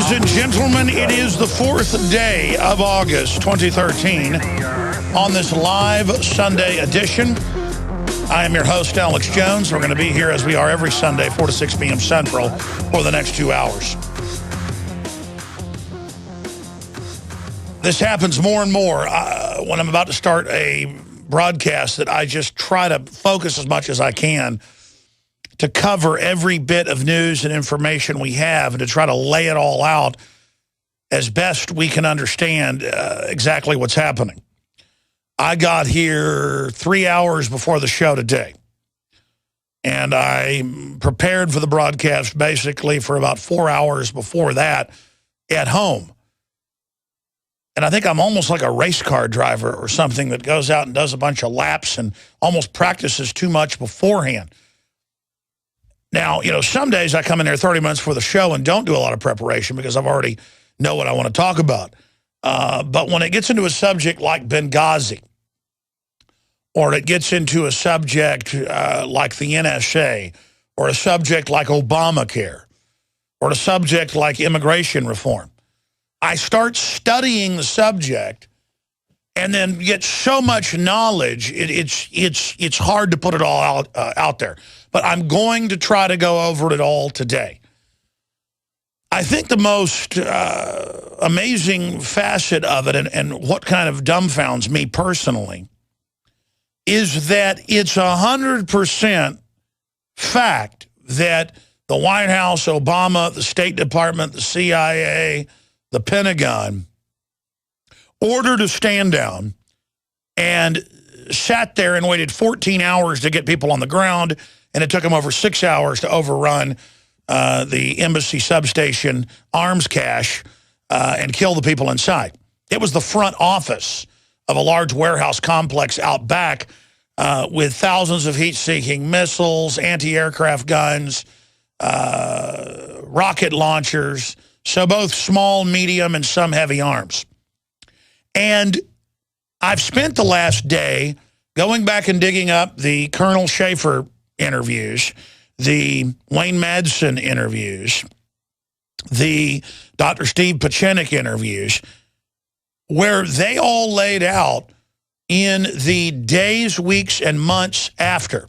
Ladies and gentlemen, it is the 4th day of August 2013 on this live Sunday edition. I am your host, Alex Jones. We're going to be here as we are every Sunday, 4 to 6 p.m. Central, for the next 2 hours. This happens more and more when I'm about to start a broadcast that I just try to focus as much as I can to cover every bit of news and information we have and to try to lay it all out as best we can understand exactly what's happening. I got here 3 hours before the show today, and I prepared for the broadcast basically for about 4 hours before that at home. And I think I'm almost like a race car driver or something that goes out and does a bunch of laps and almost practices too much beforehand. Now, you know, some days I come in there 30 minutes before the show and don't do a lot of preparation because I've already know what I want to talk about. But when it gets into a subject like Benghazi, or it gets into a subject like the NSA, or a subject like Obamacare, or a subject like immigration reform, I start studying the subject and then get so much knowledge, it's hard to put it all out there. But I'm going to try to go over it all today. I think the most amazing facet of it, and what kind of dumbfounds me personally, is that it's 100% fact that the White House, Obama, the State Department, the CIA, the Pentagon ordered a stand down and sat there and waited 14 hours to get people on the ground, and it took them over 6 hours to overrun the embassy substation arms cache and kill the people inside. It was the front office of a large warehouse complex out back with thousands of heat-seeking missiles, anti-aircraft guns, rocket launchers, so both small, medium, and some heavy arms. And I've spent the last day going back and digging up the Colonel Schaffer interviews, the Wayne Madsen interviews, the Dr. Steve Pieczenik interviews, where they all laid out in the days, weeks, and months after.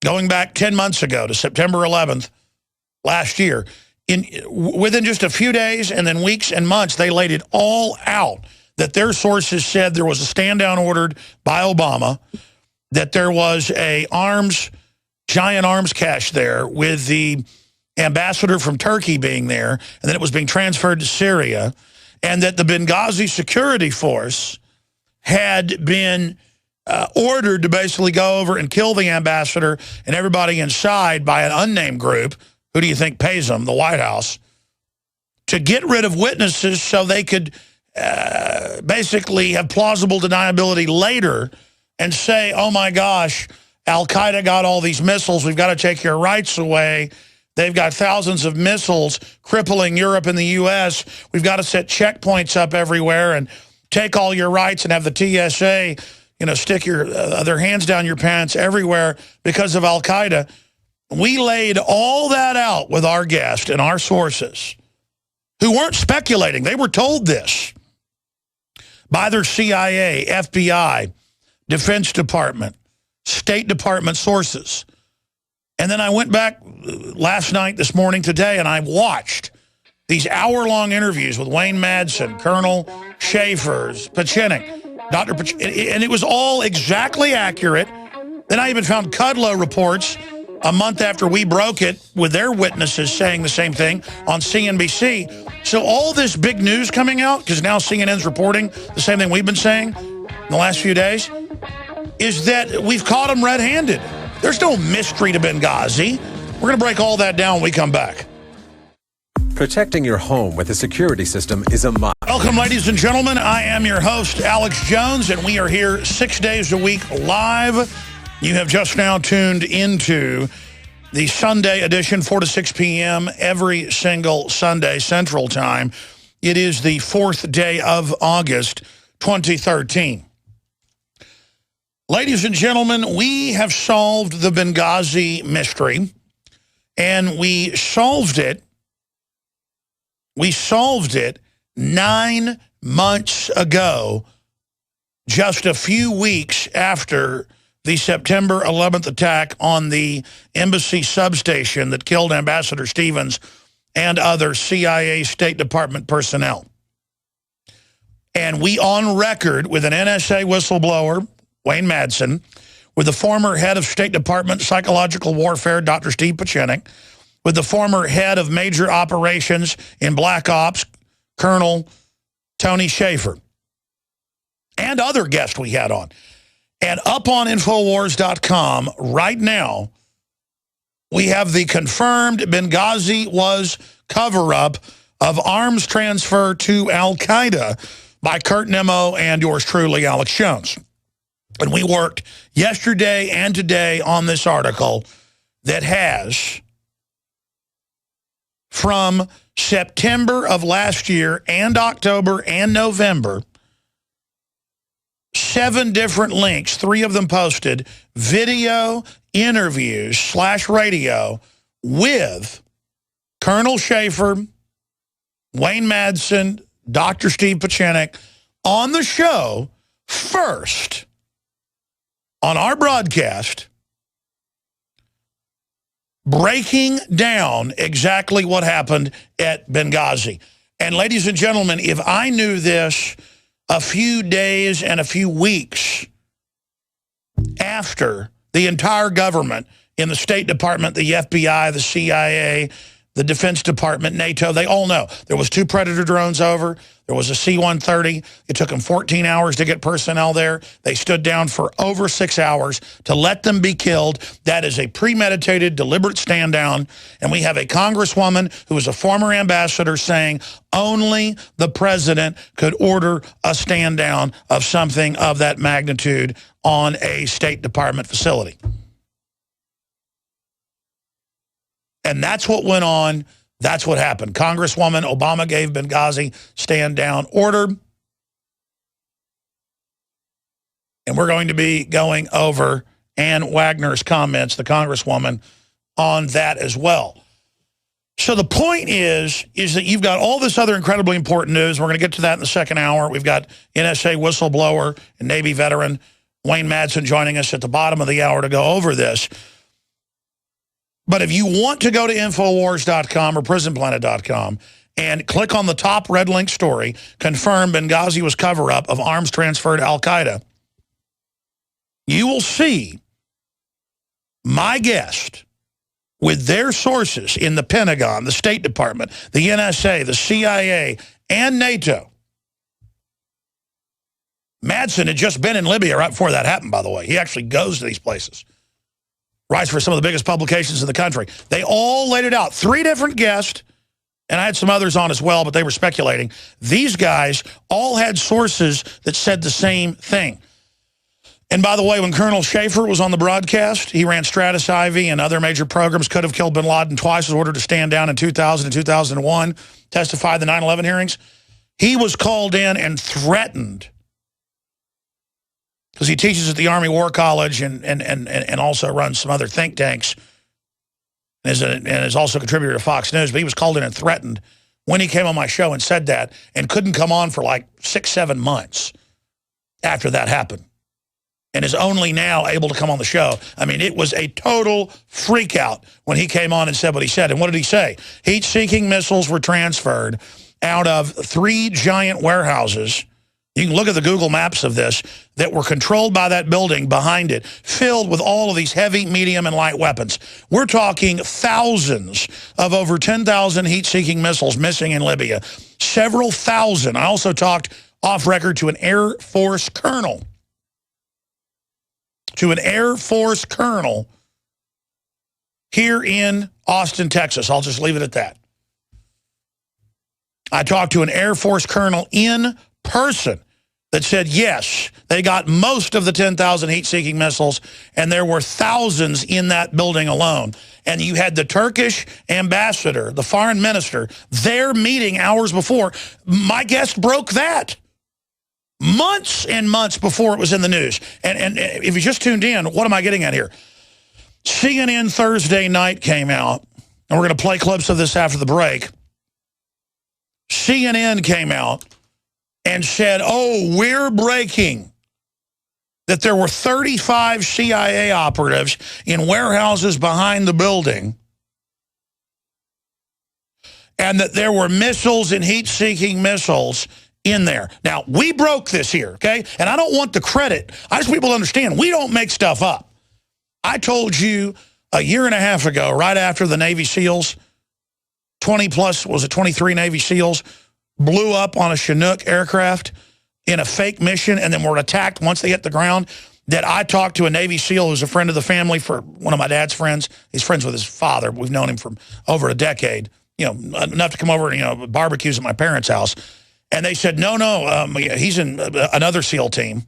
Going back 10 months ago to September 11th last year, within just a few days and then weeks and months, they laid it all out that their sources said there was a stand-down ordered by Obama, that there was a giant arms cache there with the ambassador from Turkey being there, and then it was being transferred to Syria, and that the Benghazi security force had been ordered to basically go over and kill the ambassador and everybody inside by an unnamed group. Who do you think pays them? The White House. To get rid of witnesses so they could basically have plausible deniability later and say, oh my gosh, Al-Qaeda got all these missiles. We've got to take your rights away. They've got thousands of missiles crippling Europe and the U.S. We've got to set checkpoints up everywhere and take all your rights and have the TSA, you know, stick their hands down your pants everywhere because of Al-Qaeda. We laid all that out with our guest and our sources who weren't speculating. They were told this by their CIA, FBI, Defense Department, State Department sources. And then I went back last night, this morning, today, and I watched these hour-long interviews with Wayne Madsen, Colonel Schaffer, Pieczenik, Dr. Pieczenik, and it was all exactly accurate. Then I even found Kudlow reports a month after we broke it with their witnesses saying the same thing on CNBC. So all this big news coming out, because now CNN's reporting the same thing we've been saying in the last few days, is that we've caught them red-handed. There's no mystery to Benghazi. We're going to break all that down when we come back. Protecting your home with a security system is a must. Welcome, ladies and gentlemen. I am your host, Alex Jones, and we are here 6 days a week live. You have just now tuned into the Sunday edition, 4 to 6 p.m. every single Sunday Central Time. It is the 4th day of August, 2013. Ladies and gentlemen, we have solved the Benghazi mystery. And we solved it. We solved it 9 months ago, just a few weeks after the September 11th attack on the embassy substation that killed Ambassador Stevens and other CIA State Department personnel. And we on record with an NSA whistleblower, Wayne Madsen, with the former head of State Department Psychological Warfare, Dr. Steve Pachinik, with the former head of major operations in Black Ops, Colonel Tony Schaffer, and other guests we had on. And up on Infowars.com right now, we have the confirmed Benghazi was cover-up of arms transfer to Al-Qaeda by Kurt Nimmo and yours truly, Alex Jones. And we worked yesterday and today on this article that has, from September of last year and October and November, 7 different links, 3 of them posted, video, interviews, /radio with Colonel Schaffer, Wayne Madsen, Dr. Steve Pachinik on the show first on our broadcast, breaking down exactly what happened at Benghazi. And ladies and gentlemen, if I knew this a few days and a few weeks after the entire government in the State Department, the FBI, the CIA, the Defense Department, NATO, they all know. There was 2 Predator drones over. There was a C-130. It took them 14 hours to get personnel there. They stood down for over 6 hours to let them be killed. That is a premeditated, deliberate stand down. And we have a congresswoman who is a former ambassador saying only the president could order a stand down of something of that magnitude on a State Department facility. And that's what went on. That's what happened. Congresswoman Obama gave Benghazi stand down order. And we're going to be going over Ann Wagner's comments, the Congresswoman, on that as well. So the point is that you've got all this other incredibly important news. We're going to get to that in the second hour. We've got NSA whistleblower and Navy veteran Wayne Madsen joining us at the bottom of the hour to go over this. But if you want to go to Infowars.com or Prisonplanet.com and click on the top red link story, confirm Benghazi was cover-up of arms transfer to Al-Qaeda, you will see my guest with their sources in the Pentagon, the State Department, the NSA, the CIA, and NATO. Madsen had just been in Libya right before that happened, by the way. He actually goes to these places. Writes for some of the biggest publications in the country. They all laid it out. 3 different guests, and I had some others on as well, but they were speculating. These guys all had sources that said the same thing. And by the way, when Colonel Schaffer was on the broadcast, he ran Stratus Ivy and other major programs, could have killed bin Laden twice, was ordered to stand down in 2000 and 2001, testified in the 9/11 hearings. He was called in and threatened, because he teaches at the Army War College and also runs some other think tanks and is also a contributor to Fox News. But he was called in and threatened when he came on my show and said that, and couldn't come on for like 6-7 months after that happened, and is only now able to come on the show. I mean, it was a total freak out when he came on and said what he said. And what did he say? Heat-seeking missiles were transferred out of 3 giant warehouses. You can look at the Google Maps of this, that were controlled by that building behind it, filled with all of these heavy, medium, and light weapons. We're talking thousands of over 10,000 heat-seeking missiles missing in Libya. Several thousand. I also talked off record to an Air Force colonel. Here in Austin, Texas. I'll just leave it at that. I talked to an Air Force colonel in person that said, yes, they got most of the 10,000 heat-seeking missiles, and there were thousands in that building alone. And you had the Turkish ambassador, the foreign minister, there meeting hours before. My guest broke that months and months before it was in the news. And if you just tuned in, what am I getting at here? CNN Thursday night came out and we're going to play clips of this after the break, CNN came out and said, oh, we're breaking that there were 35 CIA operatives in warehouses behind the building and that there were missiles and heat-seeking missiles in there. Now, we broke this here, okay? And I don't want the credit. I just want people to understand, we don't make stuff up. I told you a year and a half ago, right after the Navy SEALs, 20 plus, was it 23 Navy SEALs, blew up on a Chinook aircraft in a fake mission and then were attacked once they hit the ground, that I talked to a Navy SEAL who's a friend of the family, for one of my dad's friends. He's friends with his father. We've known him for over a decade, you know, enough to come over and, you know, barbecues at my parents' house. And they said, no, he's in another SEAL team.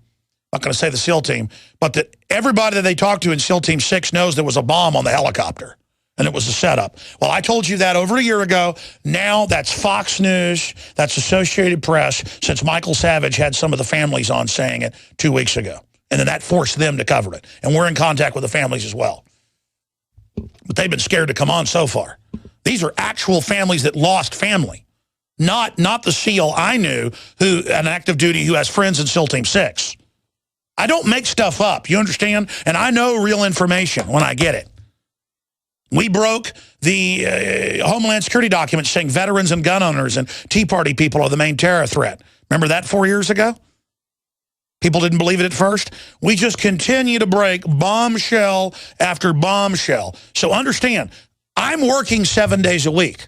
I'm not going to say the SEAL team, but that everybody that they talked to in SEAL Team 6 knows there was a bomb on the helicopter, and it was a setup. Well, I told you that over a year ago. Now that's Fox News, that's Associated Press, since Michael Savage had some of the families on saying it 2 weeks ago. And then that forced them to cover it. And we're in contact with the families as well. But they've been scared to come on so far. These are actual families that lost family. Not the SEAL I knew, who an active duty who has friends in SEAL Team 6. I don't make stuff up, you understand? And I know real information when I get it. We broke the Homeland Security documents saying veterans and gun owners and Tea Party people are the main terror threat. Remember that 4 years ago? People didn't believe it at first. We just continue to break bombshell after bombshell. So understand, I'm working 7 days a week.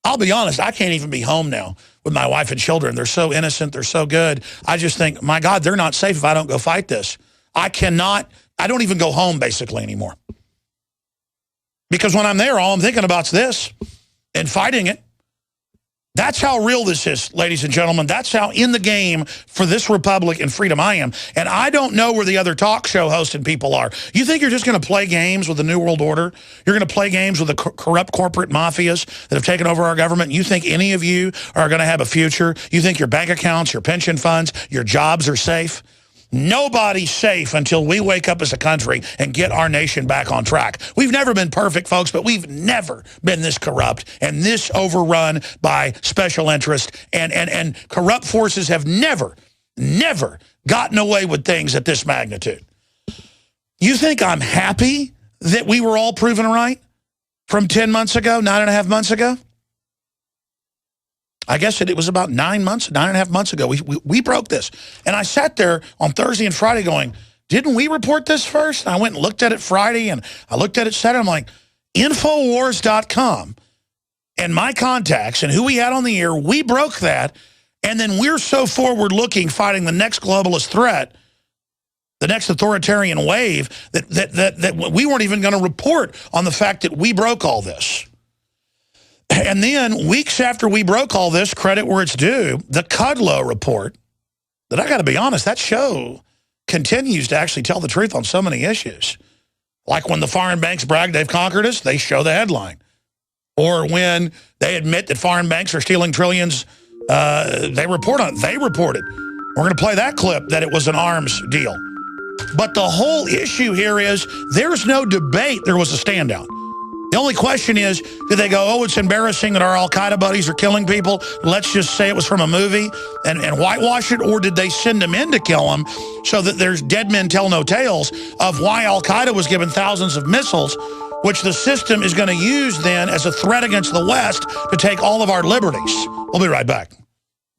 I'll be honest, I can't even be home now with my wife and children. They're so innocent. They're so good. I just think, my God, they're not safe if I don't go fight this. I don't even go home basically anymore. Because when I'm there, all I'm thinking about is this and fighting it. That's how real this is, ladies and gentlemen. That's how in the game for this republic and freedom I am. And I don't know where the other talk show hosting people are. You think you're just going to play games with the New World Order? You're going to play games with the corrupt corporate mafias that have taken over our government? You think any of you are going to have a future? You think your bank accounts, your pension funds, your jobs are safe? Nobody's safe until we wake up as a country and get our nation back on track. We've never been perfect, folks, but we've never been this corrupt and this overrun by special interest. And corrupt forces have never gotten away with things at this magnitude. You think I'm happy that we were all proven right from 10 months ago, 9.5 months ago? I guess it was about 9.5 months ago. We broke this. And I sat there on Thursday and Friday going, didn't we report this first? And I went and looked at it Friday, and I looked at it Saturday. I'm like, Infowars.com and my contacts and who we had on the air, we broke that. And then we're so forward-looking, fighting the next globalist threat, the next authoritarian wave, that we weren't even going to report on the fact that we broke all this. And then, weeks after we broke all this, credit where it's due, the Kudlow report, that I got to be honest, that show continues to actually tell the truth on so many issues. Like when the foreign banks brag they've conquered us, they show the headline. Or when they admit that foreign banks are stealing trillions, they report on it. They reported. We're going to play that clip that it was an arms deal. But the whole issue here is there's no debate there was a standout. The only question is, did they go, oh, it's embarrassing that our al-Qaeda buddies are killing people, let's just say it was from a movie and whitewash it, or did they send them in to kill them so that there's dead men tell no tales of why al-Qaeda was given thousands of missiles, which the system is going to use then as a threat against the West to take all of our liberties. We'll be right back.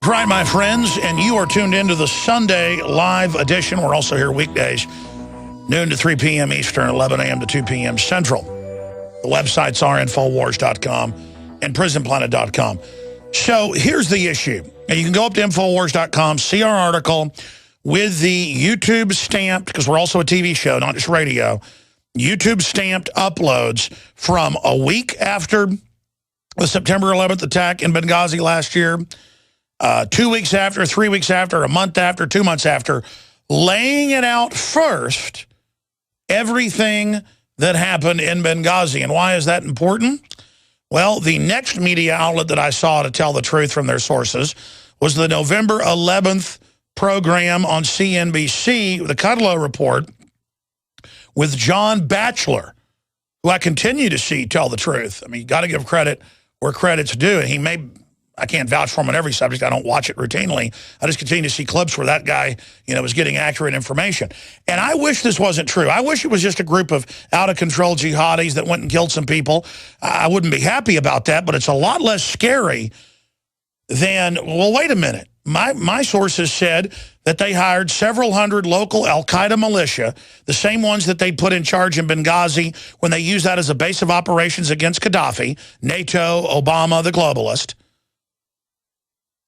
Right, my friends, and you are tuned into the Sunday live edition. We're also here weekdays, noon to 3 p.m. Eastern, 11 a.m. to 2 p.m. Central. The websites are Infowars.com and Prisonplanet.com. So here's the issue. And you can go up to Infowars.com, see our article with the YouTube stamped, because we're also a TV show, not just radio, YouTube stamped uploads from a week after the September 11th attack in Benghazi last year, 2 weeks after, 3 weeks after, a month after, 2 months after, laying it out first, everything that happened in Benghazi. And why is that important? Well, the next media outlet that I saw to tell the truth from their sources was the November 11th program on CNBC, the Kudlow Report, with John Batchelor, who I continue to see tell the truth. I mean, you got to give credit where credit's due. And he may, I can't vouch for him on every subject. I don't watch it routinely. I just continue to see clips where that guy, was getting accurate information. And I wish this wasn't true. I wish it was just a group of out-of-control jihadis that went and killed some people. I wouldn't be happy about that, but it's a lot less scary than, well, wait a minute. My sources said that they hired several hundred local al-Qaeda militia, the same ones that they put in charge in Benghazi when they used that as a base of operations against Gaddafi, NATO, Obama, the globalist.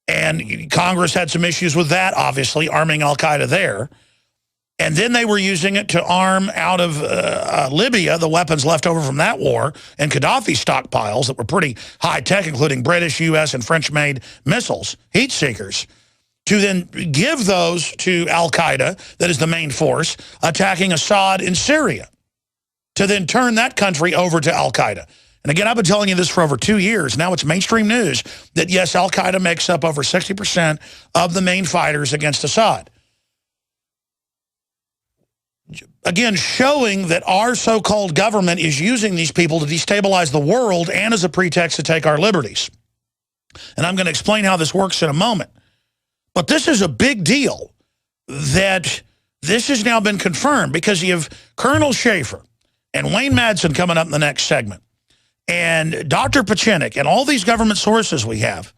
And Congress had some issues with that, obviously, arming al-Qaeda there. And then they were using it to arm out of Libya, the weapons left over from that war, and Gaddafi stockpiles that were pretty high-tech, including British, U.S., and French-made missiles, heat seekers, to then give those to al-Qaeda, that is the main force, attacking Assad in Syria, to then turn that country over to al-Qaeda. And again, I've been telling you this for over 2 years. Now it's mainstream news that, yes, al-Qaeda makes up over 60% of the main fighters against Assad. Again, showing that our so-called government is using these people to destabilize the world and as a pretext to take our liberties. And I'm going to explain how this works in a moment. But this is a big deal that this has now been confirmed because you have Colonel Schaffer and Wayne Madsen coming up in the next segment. And Dr. Pachinik and all these government sources we have,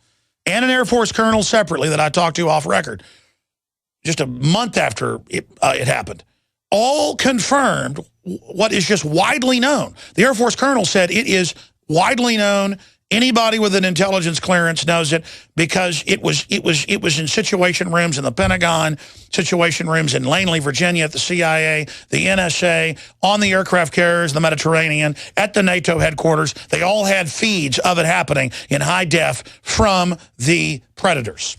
and an Air Force colonel separately that I talked to off record just a month after it happened, all confirmed what is just widely known. The Air Force colonel said it is widely known. Anybody with an intelligence clearance knows it because it was in situation rooms in the Pentagon, situation rooms in Langley, Virginia at the CIA, the NSA, on the aircraft carriers, the Mediterranean, at the NATO headquarters. They all had feeds of it happening in high def from the predators.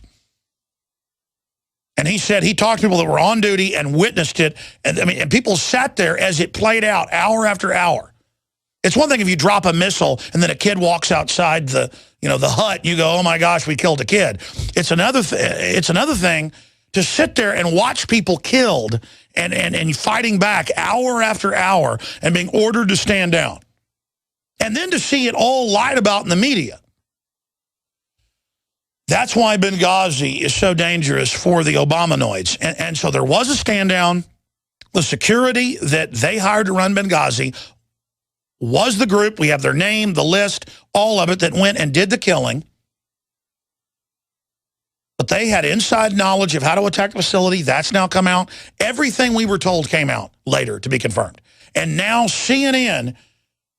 And he said he talked to people that were on duty and witnessed it. And I mean, and people sat there as it played out hour after hour. It's one thing if you drop a missile and then a kid walks outside the hut, you go, oh my gosh, we killed a kid. It's another thing to sit there and watch people killed and fighting back hour after hour and being ordered to stand down. And then to see it all lied about in the media. That's why Benghazi is so dangerous for the Obamanoids. And so there was a stand down. The security that they hired to run Benghazi was the group. We have their name, the list, all of it that went and did the killing. But they had inside knowledge of how to attack the facility. That's now come out. Everything we were told came out later to be confirmed. And now CNN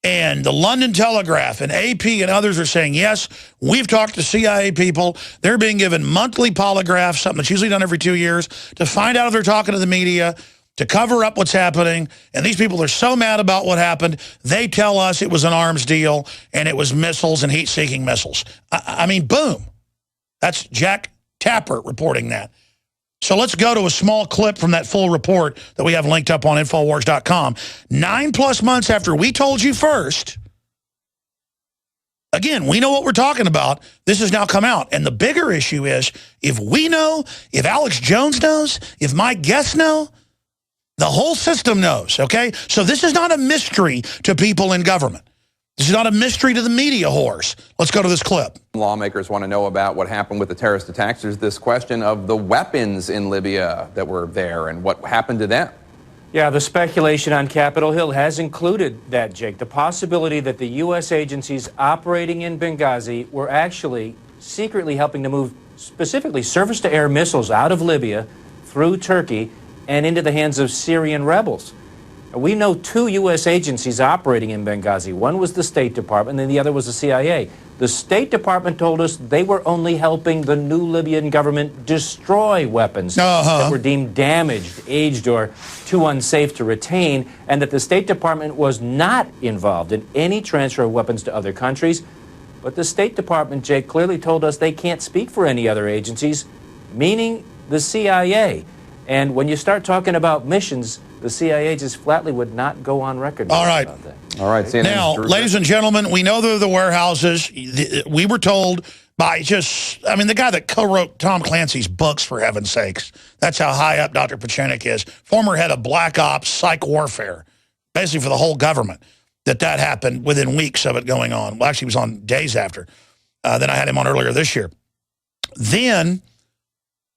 and the London Telegraph and AP and others are saying, yes, we've talked to CIA people. They're being given monthly polygraphs, something that's usually done every 2 years, to find out if they're talking to the media, to cover up what's happening. And these people are so mad about what happened, they tell us it was an arms deal and it was missiles and heat-seeking missiles. I mean, boom. That's Jack Tapper reporting that. So let's go to a small clip from that full report that we have linked up on Infowars.com. 9+ months after we told you first, again, we know what we're talking about. This has now come out. And the bigger issue is, if we know, if Alex Jones knows, if my guests know, the whole system knows, okay? So this is not a mystery to people in government. This is not a mystery to the media whores. Let's go to this clip. Lawmakers want to know about what happened with the terrorist attacks. There's this question of the weapons in Libya that were there and what happened to them. Yeah, the speculation on Capitol Hill has included that, Jake. The possibility that the U.S. agencies operating in Benghazi were actually secretly helping to move specifically surface-to-air missiles out of Libya through Turkey and into the hands of Syrian rebels. We know 2 U.S. agencies operating in Benghazi. One was the State Department, and the other was the CIA. The State Department told us they were only helping the new Libyan government destroy weapons that were deemed damaged, aged, or too unsafe to retain, and that the State Department was not involved in any transfer of weapons to other countries. But the State Department, Jake, clearly told us they can't speak for any other agencies, meaning the CIA. And when you start talking about missions, the CIA just flatly would not go on record about that. All right. CNN's now, ladies and gentlemen, we know they're the warehouses. We were told by the guy that co-wrote Tom Clancy's books, for heaven's sakes. That's how high up Dr. Pachinik is. Former head of Black Ops, psych warfare, basically for the whole government. that happened within weeks of it going on. Well, actually, it was on days after. Then I had him on earlier this year. Then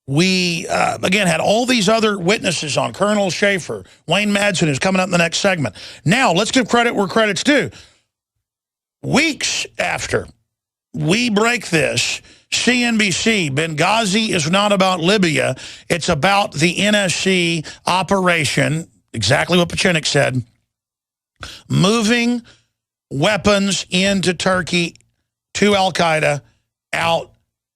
we, again, had all these other witnesses on. Colonel Schaffer, Wayne Madsen, who's coming up in the next segment. Now, let's give credit where credit's due. Weeks after we break this, CNBC, Benghazi is not about Libya. It's about the NSC operation, exactly what Pachinik said, moving weapons into Turkey to al-Qaeda out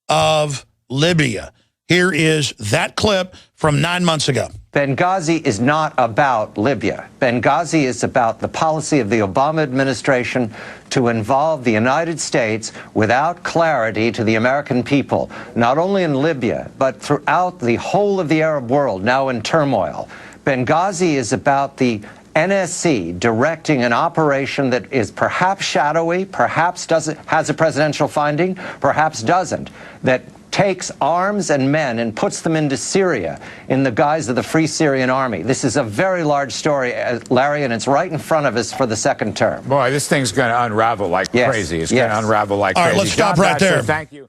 of Libya. Here is that clip from 9 months ago. Benghazi is not about Libya. Benghazi is about the policy of the Obama administration to involve the United States without clarity to the American people, not only in Libya, but throughout the whole of the Arab world, now in turmoil. Benghazi is about the NSC directing an operation that is perhaps shadowy, perhaps has a presidential finding, perhaps doesn't, that takes arms and men and puts them into Syria in the guise of the Free Syrian Army. This is a very large story, Larry, and it's right in front of us for the second term. Boy, this thing's going to unravel like crazy. It's going to unravel like crazy. All right, let's stop right there. Thank you.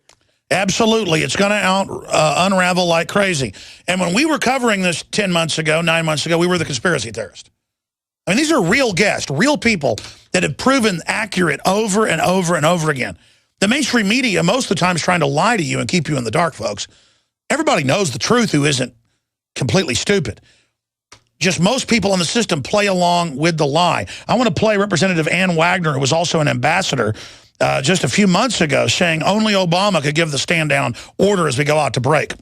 Absolutely. It's going to unravel like crazy. And when we were covering this 10 months ago, 9 months ago, we were the conspiracy theorists. I mean, these are real guests, real people that have proven accurate over and over and over again. The mainstream media, most of the time, is trying to lie to you and keep you in the dark, folks. Everybody knows the truth who isn't completely stupid. Just most people in the system play along with the lie. I want to play Representative Ann Wagner, who was also an ambassador just a few months ago, saying only Obama could give the stand-down order as we go out to break.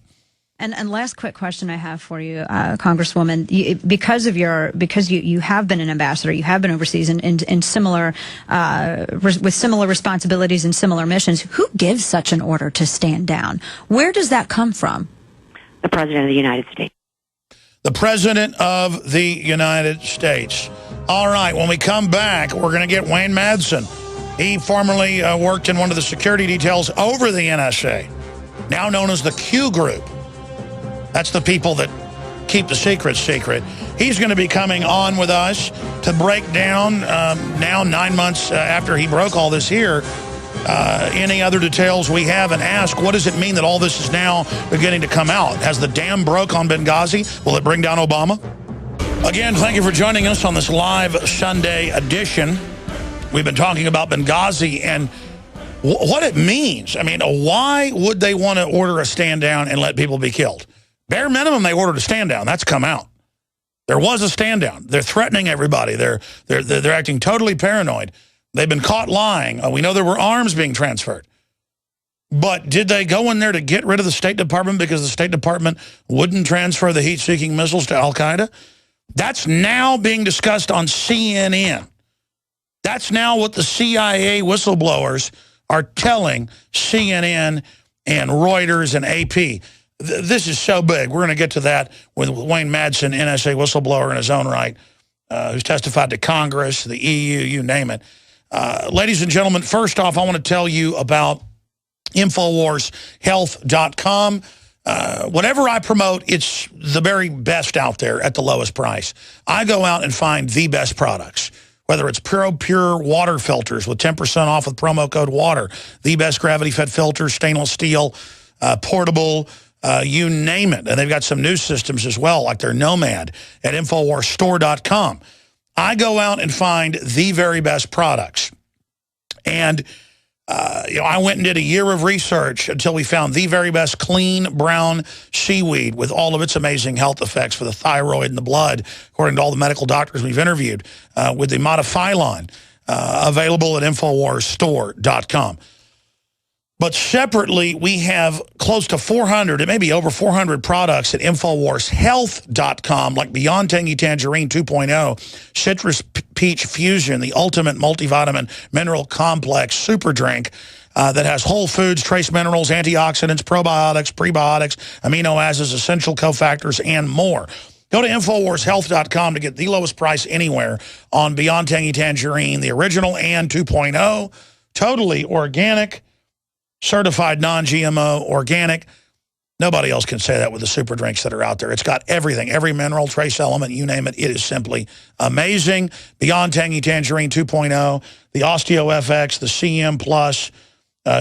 And last quick question I have for you, Congresswoman, because you have been an ambassador, you have been overseas in similar with similar responsibilities and similar missions. Who gives such an order to stand down? Where does that come from? The President of the United States. The President of the United States. All right, when we come back, we're going to get Wayne Madsen. He formerly worked in one of the security details over the NSA, now known as the Q Group. That's the people that keep the secrets secret. He's going to be coming on with us to break down, now 9 months after he broke all this here, any other details we have, and ask, what does it mean that all this is now beginning to come out? Has the dam broke on Benghazi? Will it bring down Obama? Again, thank you for joining us on this live Sunday edition. We've been talking about Benghazi and what it means. I mean, why would they want to order a stand down and let people be killed? Bare minimum, they ordered a stand down. That's come out. There was a stand down. They're threatening everybody. They're acting totally paranoid. They've been caught lying. We know there were arms being transferred. But did they go in there to get rid of the State Department because the State Department wouldn't transfer the heat-seeking missiles to al-Qaeda? That's now being discussed on CNN. That's now what the CIA whistleblowers are telling CNN and Reuters and AP. This is so big. We're going to get to that with Wayne Madsen, NSA whistleblower in his own right, who's testified to Congress, the EU, you name it. Ladies and gentlemen, first off, I want to tell you about InfoWarsHealth.com. Whatever I promote, it's the very best out there at the lowest price. I go out and find the best products, whether it's Pure water filters with 10% off with promo code WATER, the best gravity-fed filters, stainless steel, portable, you name it. And they've got some new systems as well, like their Nomad at InfoWarsStore.com. I go out and find the very best products. And, I went and did a year of research until we found the very best clean brown seaweed with all of its amazing health effects for the thyroid and the blood, according to all the medical doctors we've interviewed, with the Modifylon, available at InfoWarsStore.com. But separately, we have close to 400, it may be over 400 products at InfoWarsHealth.com, like Beyond Tangy Tangerine 2.0, Citrus Peach Fusion, the ultimate multivitamin mineral complex super drink that has whole foods, trace minerals, antioxidants, probiotics, prebiotics, amino acids, essential cofactors, and more. Go to InfoWarsHealth.com to get the lowest price anywhere on Beyond Tangy Tangerine, the original and 2.0, totally organic, certified non-GMO, organic. Nobody else can say that with the super drinks that are out there. It's got everything, every mineral, trace element, you name it. It is simply amazing. Beyond Tangy Tangerine 2.0, the Osteo FX, the CM Plus,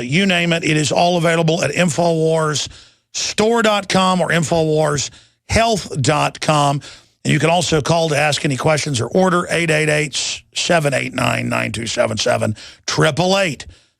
you name it. It is all available at InfoWarsStore.com or InfoWarsHealth.com. And you can also call to ask any questions or order 888-789-9277,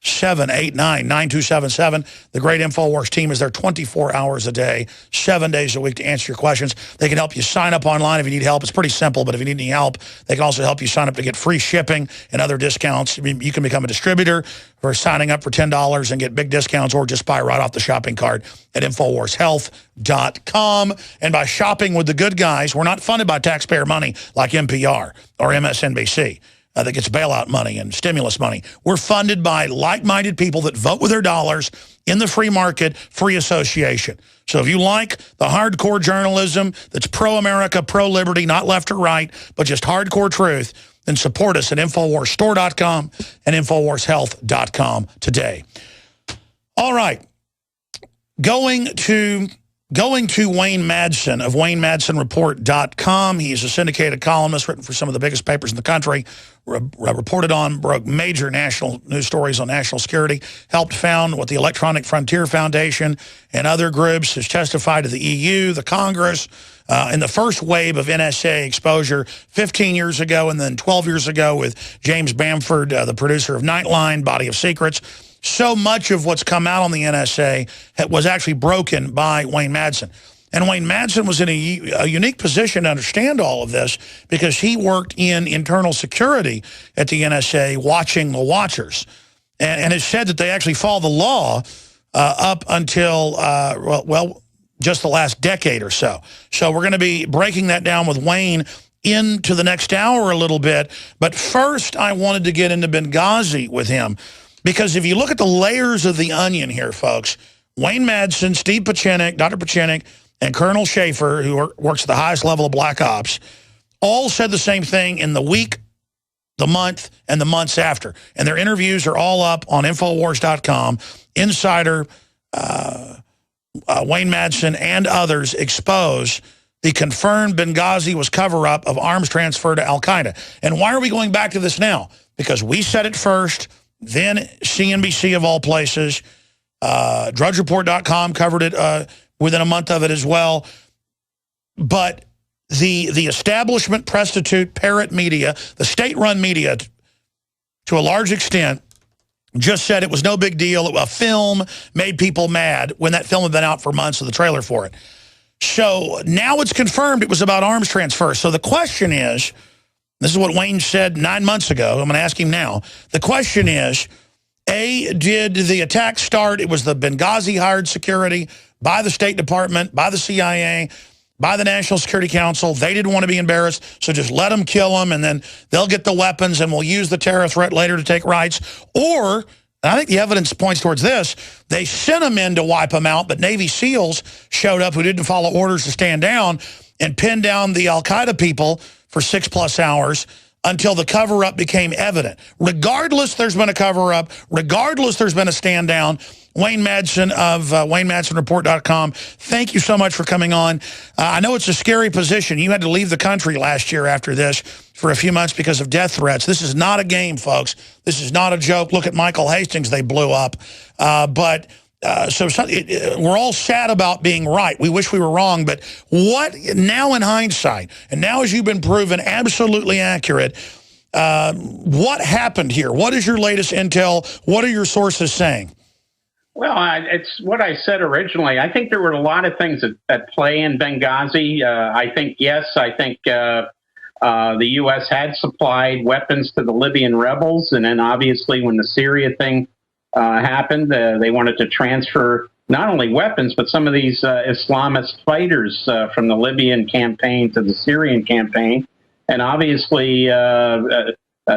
888-789-9277. The great InfoWars team is there 24 hours a day, 7 days a week to answer your questions. They can help you sign up online if you need help. It's pretty simple, but if you need any help, they can also help you sign up to get free shipping and other discounts. I mean, you can become a distributor for signing up for $10 and get big discounts, or just buy right off the shopping cart at InfoWarsHealth.com. And by shopping with the good guys, we're not funded by taxpayer money like NPR or MSNBC. That gets bailout money and stimulus money. We're funded by like-minded people that vote with their dollars in the free market, free association. So if you like the hardcore journalism that's pro-America, pro-liberty, not left or right, but just hardcore truth, then support us at InfoWarsStore.com and InfoWarsHealth.com today. All right. Going to Wayne Madsen of WayneMadsenReport.com. He's a syndicated columnist, written for some of the biggest papers in the country, reported on, broke major national news stories on national security, helped found what the Electronic Frontier Foundation and other groups, has testified to the EU, the Congress, in the first wave of NSA exposure 15 years ago and then 12 years ago with James Bamford, the producer of Nightline, Body of Secrets. So much of what's come out on the NSA was actually broken by Wayne Madsen. And Wayne Madsen was in a unique position to understand all of this because he worked in internal security at the NSA watching the watchers. And it said that they actually follow the law up until, just the last decade or so. So we're going to be breaking that down with Wayne into the next hour a little bit. But first, I wanted to get into Benghazi with him. Because if you look at the layers of the onion here, folks, Wayne Madsen, Steve Pieczenik, Dr. Pieczenik, and Colonel Schaffer, who works at the highest level of Black Ops, all said the same thing in the week, the month, and the months after. And their interviews are all up on Infowars.com. Insider, Wayne Madsen, and others expose the confirmed Benghazi was cover-up of arms transfer to al-Qaeda. And why are we going back to this now? Because we said it first. Then CNBC, of all places, DrudgeReport.com covered it within a month of it as well. But the establishment, prostitute, parrot media, the state-run media, to a large extent, just said it was no big deal. A film made people mad when that film had been out for months with the trailer for it. So now it's confirmed it was about arms transfer. So the question is, this is what Wayne said 9 months ago. I'm going to ask him now. The question is, A, did the attack start? It was the Benghazi hired security by the State Department, by the CIA, by the National Security Council. They didn't want to be embarrassed, so just let them kill them, and then they'll get the weapons, and we'll use the terror threat later to take rights. Or, and I think the evidence points towards this, they sent them in to wipe them out, but Navy SEALs showed up who didn't follow orders to stand down and pinned down the al-Qaeda people for 6+ hours until the cover-up became evident. Regardless there's been a cover-up, regardless there's been a stand-down, Wayne Madsen of WayneMadsenReport.com, thank you so much for coming on. I know it's a scary position. You had to leave the country last year after this for a few months because of death threats. This is not a game, folks. This is not a joke. Look at Michael Hastings. They blew up. We're all sad about being right. We wish we were wrong, but what now in hindsight, and now as you've been proven absolutely accurate, what happened here? What is your latest intel? What are your sources saying? Well, it's what I said originally. I think there were a lot of things at play in Benghazi. I think the U.S. had supplied weapons to the Libyan rebels, and then obviously when the Syria thing happened, they wanted to transfer not only weapons, but some of these Islamist fighters from the Libyan campaign to the Syrian campaign. And obviously,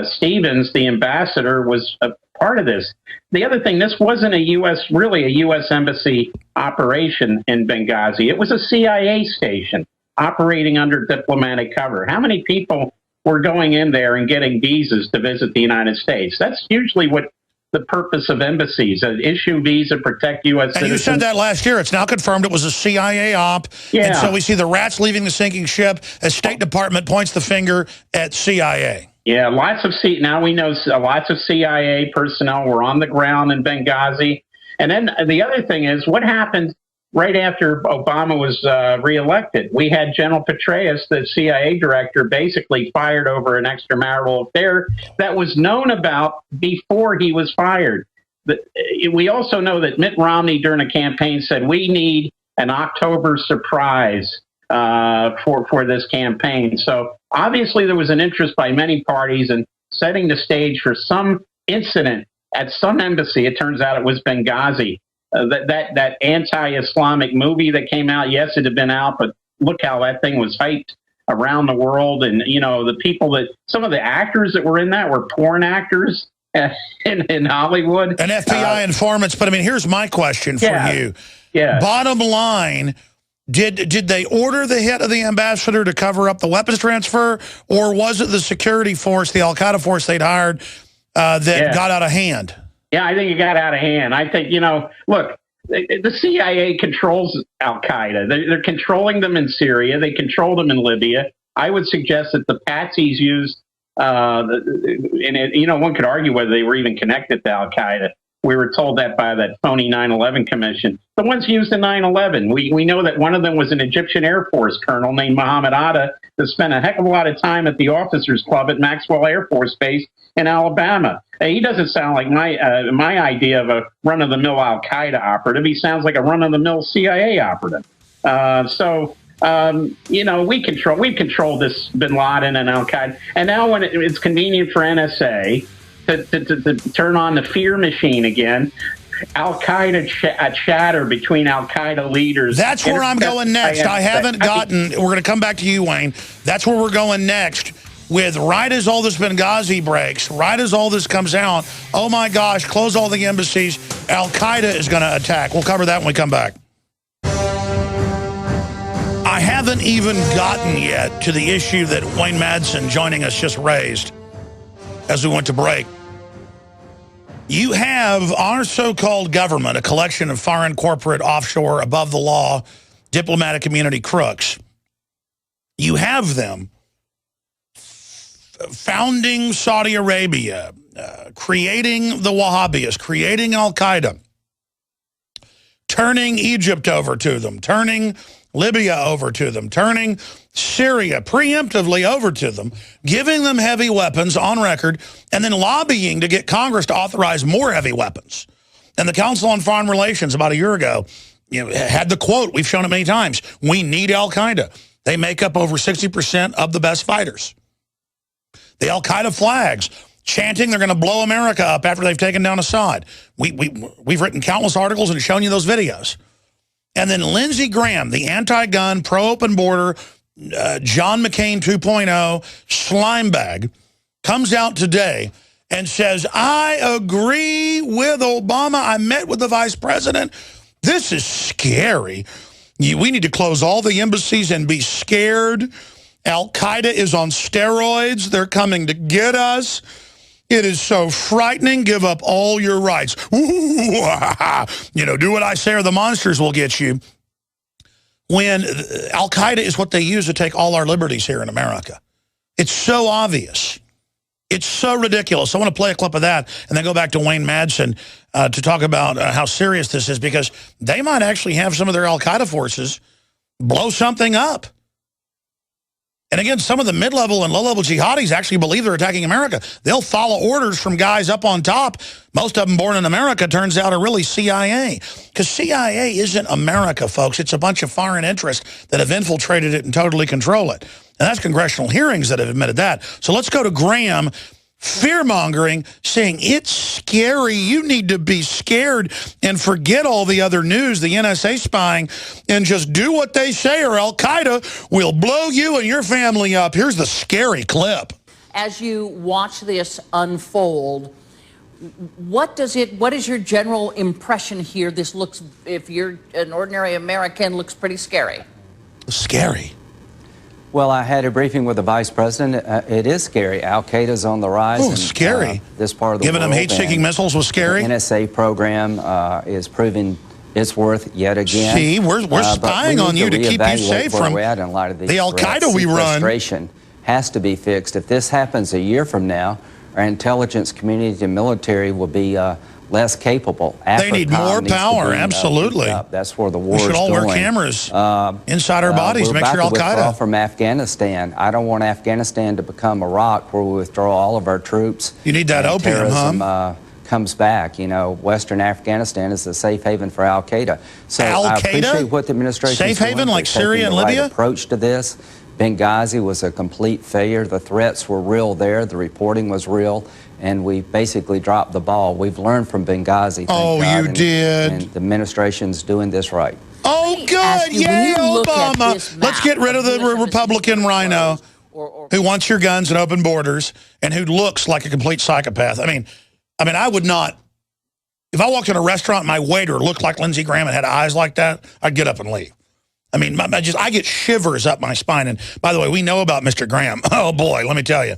Stevens, the ambassador, was a part of this. The other thing, this wasn't a U.S. embassy operation in Benghazi. It was a CIA station operating under diplomatic cover. How many people were going in there and getting visas to visit the United States? That's usually what the purpose of embassies. Issue visa, protect U.S. citizens. And you said that last year. It's now confirmed it was a CIA op. Yeah. And so we see the rats leaving the sinking ship as State Department points the finger at CIA. Yeah, now we know lots of CIA personnel were on the ground in Benghazi. And then the other thing is, what happened right after Obama was reelected? We had General Petraeus, the CIA director, basically fired over an extramarital affair that was known about before he was fired. We also know that Mitt Romney during a campaign said, we need an October surprise for this campaign. So obviously there was an interest by many parties in setting the stage for some incident at some embassy. It turns out it was Benghazi. That anti-Islamic movie that came out, yes, it had been out, but look how that thing was hyped around the world. And, you know, some of the actors that were in that were porn actors in Hollywood. And FBI informants. But, I mean, here's my question for you. Yeah. Bottom line, did they order the hit of the ambassador to cover up the weapons transfer, or was it the security force, the al-Qaeda force they'd hired that got out of hand? Yeah, I think it got out of hand. I think, look, the CIA controls al-Qaeda. They're controlling them in Syria. They control them in Libya. I would suggest that the patsies used, one could argue whether they were even connected to al-Qaeda. We were told that by that phony 9/11 commission. The ones used in 9/11, we know that one of them was an Egyptian Air Force colonel named Mohammed Atta that spent a heck of a lot of time at the Officers Club at Maxwell Air Force Base in Alabama. He doesn't sound like my idea of a run-of-the-mill al-Qaeda operative. He sounds like a run-of-the-mill CIA operative. We control this bin Laden and al-Qaeda. And now when it's convenient for NSA to turn on the fear machine again, al-Qaeda chatter between al-Qaeda leaders. That's where I'm going next. I haven't gotten, we're going to come back to you, Wayne. That's where we're going next. With right as all this Benghazi breaks, right as all this comes out, oh my gosh, close all the embassies, al-Qaeda is going to attack. We'll cover that when we come back. I haven't even gotten yet to the issue that Wayne Madsen joining us just raised as we went to break. You have our so-called government, a collection of foreign, corporate, offshore, above the law, diplomatic community crooks. You have them founding Saudi Arabia, creating the Wahhabis, creating al-Qaeda, turning Egypt over to them, turning Libya over to them, turning Syria preemptively over to them, giving them heavy weapons on record, and then lobbying to get Congress to authorize more heavy weapons. And the Council on Foreign Relations about a year ago had the quote, we've shown it many times, we need al-Qaeda. They make up over 60% of the best fighters. The al-Qaeda flags, chanting they're going to blow America up after they've taken down Assad. We've written countless articles and shown you those videos. And then Lindsey Graham, the anti-gun, pro-open border, John McCain 2.0 slimebag, comes out today and says, I agree with Obama. I met with the vice president. This is scary. We need to close all the embassies and be scared. Al-Qaeda is on steroids. They're coming to get us. It is so frightening. Give up all your rights. Ooh, do what I say or the monsters will get you. When Al-Qaeda is what they use to take all our liberties here in America. It's so obvious. It's so ridiculous. I want to play a clip of that and then go back to Wayne Madsen to talk about how serious this is, because they might actually have some of their Al-Qaeda forces blow something up. And again, some of the mid-level and low-level jihadis actually believe they're attacking America. They'll follow orders from guys up on top. Most of them born in America, turns out, are really CIA. Because CIA isn't America, folks. It's a bunch of foreign interests that have infiltrated it and totally control it. And that's congressional hearings that have admitted that. So let's go to Graham, fear-mongering, saying it's scary. You need to be scared and forget all the other news, the NSA spying, and just do what they say or Al-Qaeda will blow you and your family up. Here's the scary clip. As you watch this unfold, what is your general impression here? This looks, if you're an ordinary American, looks pretty scary. Scary. Well, I had a briefing with the vice president. It is scary. Al-Qaeda's on the rise. Oh, scary. This part of the world. Giving them heat-seeking missiles was scary? The NSA program is proving its worth yet again. See, we're spying on you to keep you safe from the Al-Qaeda we run. Frustration has to be fixed. If this happens a year from now, our intelligence community and military will be less capable. They need more power, absolutely. That's where the war is going. We should all wear cameras inside our bodies to make sure Al-Qaeda. Withdraw from Afghanistan. I don't want Afghanistan to become Iraq, where we withdraw all of our troops. You need that opium, huh? Comes back. You know, Western Afghanistan is a safe haven for Al-Qaeda. So I appreciate what the administration safe haven like Syria and Libya. Approach to this. Benghazi was a complete failure. The threats were real there. The reporting was real. And we basically dropped the ball. We've learned from Benghazi. Oh, you did. And the administration's doing this right. Oh, good. Yay, Obama. Let's get rid of the Republican rhino who wants your guns and open borders and who looks like a complete psychopath. I mean, I would not. If I walked in a restaurant and my waiter looked like Lindsey Graham and had eyes like that, I'd get up and leave. I mean, I get shivers up my spine. And by the way, we know about Mr. Graham. Oh, boy, let me tell you.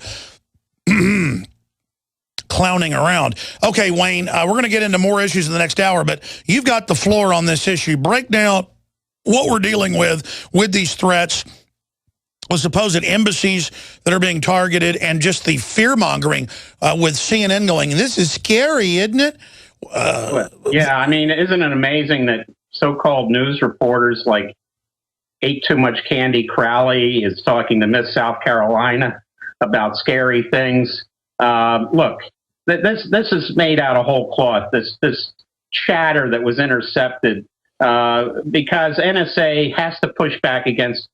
Clowning around. Okay, Wayne, we're going to get into more issues in the next hour, but you've got the floor on this issue. Break down what we're dealing with these threats, with supposed embassies that are being targeted, and just the fear-mongering with CNN going, this is scary, isn't it? Yeah, I mean, isn't it amazing that so-called news reporters like Ate Too Much Candy Crowley is talking to Miss South Carolina about scary things? Look, this is made out of whole cloth, this chatter that was intercepted because NSA has to push back against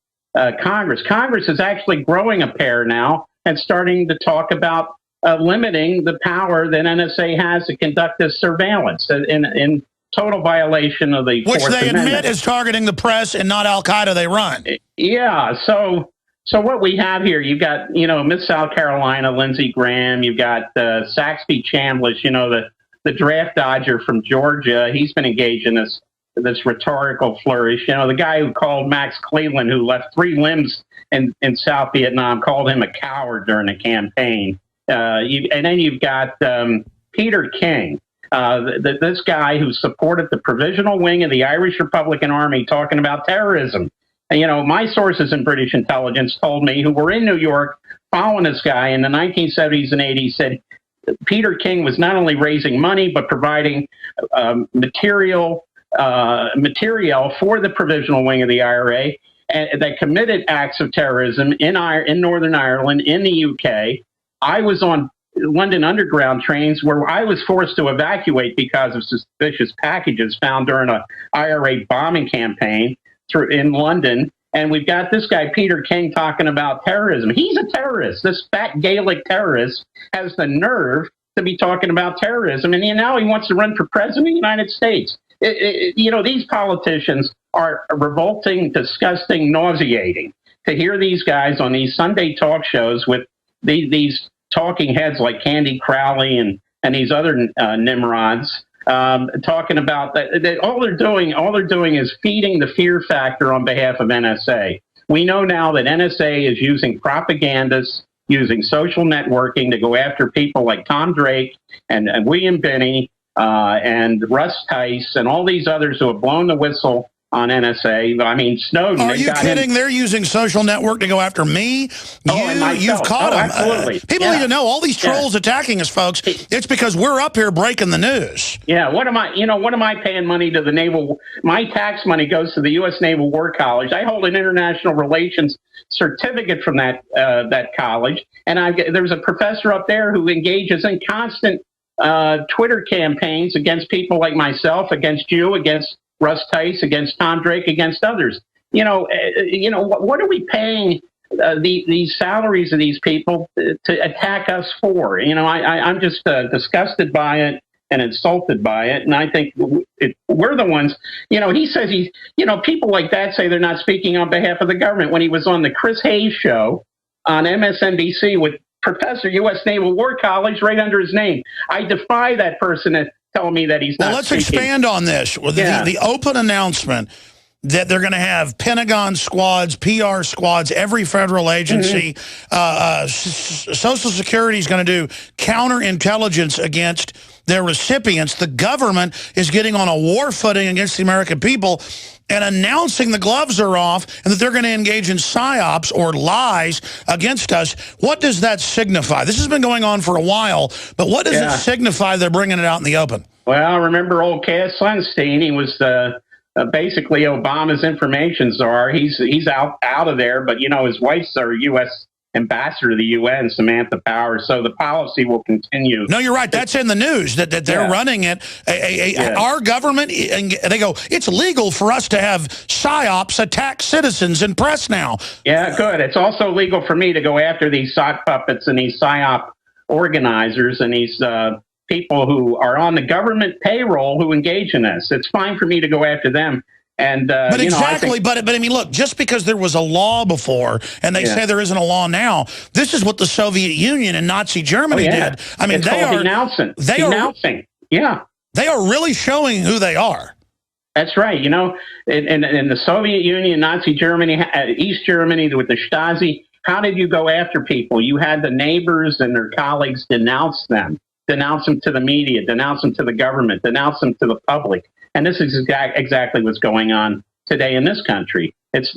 Congress. Congress is actually growing a pair now and starting to talk about limiting the power that NSA has to conduct this surveillance in total violation of the Which Fourth they Amendment. admit is targeting the press and not Al-Qaeda they run. Yeah, so what we have here, you've got, Miss South Carolina, Lindsey Graham, you've got Saxby Chambliss, the draft dodger from Georgia. He's been engaged in this rhetorical flourish. The guy who called Max Cleveland, who left 3 limbs in South Vietnam, called him a coward during the campaign. And then you've got Peter King, this guy who supported the provisional wing of the Irish Republican Army, talking about terrorism. And, my sources in British intelligence told me, who were in New York following this guy in the 1970s and 80s, said Peter King was not only raising money, but providing material for the provisional wing of the IRA that committed acts of terrorism in Northern Ireland, in the UK. I was on London Underground trains where I was forced to evacuate because of suspicious packages found during an IRA bombing campaign in London. And we've got this guy, Peter King, talking about terrorism. He's a terrorist. This fat Gaelic terrorist has the nerve to be talking about terrorism. And now he wants to run for president of the United States. These politicians are revolting, disgusting, nauseating. To hear these guys on these Sunday talk shows with these talking heads like Candy Crowley and these other Nimrods, talking about that all they're doing is feeding the fear factor on behalf of NSA. We know now that NSA is using propagandists, using social networking to go after people like Tom Drake and William Binney and Russ Tice and all these others who have blown the whistle on NSA. I mean, Snowden. Are you kidding? They're using social network to go after me. You've caught them. Absolutely. People need to know all these trolls attacking us, folks. It's because we're up here breaking the news. Yeah. What am I paying money to the Naval? My tax money goes to the U.S. Naval War College. I hold an international relations certificate from that college, and there's a professor up there who engages in constant Twitter campaigns against people like myself, against you, against Russ Tice, against Tom Drake, against others. What are we paying these salaries of these people to attack us for? I'm just disgusted by it and insulted by it. And I think we're the ones, he says people like that say they're not speaking on behalf of the government. When he was on the Chris Hayes show on MSNBC with Professor U.S. Naval War College right under his name, I defy that person to tell me that he's not. Well, let's expand on this. The open announcement that they're going to have Pentagon squads, PR squads, every federal agency. Social Security is going to do counterintelligence against their recipients. The government is getting on a war footing against the American people and announcing the gloves are off and that they're going to engage in psyops or lies against us. What does that signify? This has been going on for a while, but what does it signify they're bringing it out in the open? Well, remember old Cass Sunstein? He was basically Obama's information czar. He's out of there, but, you know, his wife's our U.S. ambassador to the UN, Samantha Power. So the policy will continue. No, you're right. That's in the news, that they're running it. Our government, and they go, it's legal for us to have psyops attack citizens and press now. Yeah, good. It's also legal for me to go after these sock puppets and these psyop organizers and these people who are on the government payroll who engage in this. It's fine for me to go after them. And, but exactly, but I mean, look, just because there was a law before and they say there isn't a law now, this is what the Soviet Union and Nazi Germany did. I mean, they are denouncing. They are really showing who they are. That's right. You know, in the Soviet Union, Nazi Germany, East Germany with the Stasi, how did you go after people? You had the neighbors and their colleagues denounce them to the media, denounce them to the government, denounce them to the public. And this is exactly what's going on today in this country. It's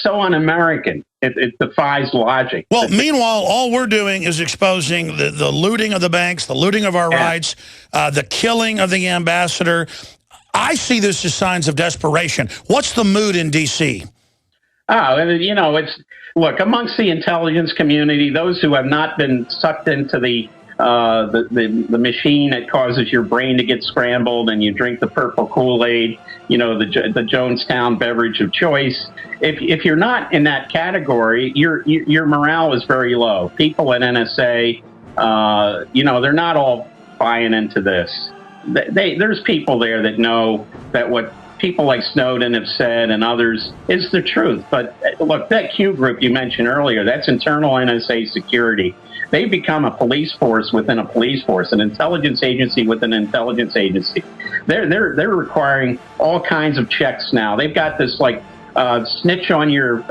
so un-American. It defies logic. Well, meanwhile, all we're doing is exposing the looting of the banks, the looting of our rights, the killing of the ambassador. I see this as signs of desperation. What's the mood in D.C.? Oh, you know, look, amongst the intelligence community, those who have not been sucked into the machine that causes your brain to get scrambled and you drink the purple Kool-Aid, you know, the Jonestown beverage of choice. If you're not in that category, your morale is very low. People at NSA, you know, they're not all buying into this. There's people there that know that what people like Snowden have said and others is the truth. But look, that Q group you mentioned earlier, that's internal NSA security. They've become a police force within a police force, an intelligence agency within an intelligence agency. They're requiring all kinds of checks now. They've got this like snitch on your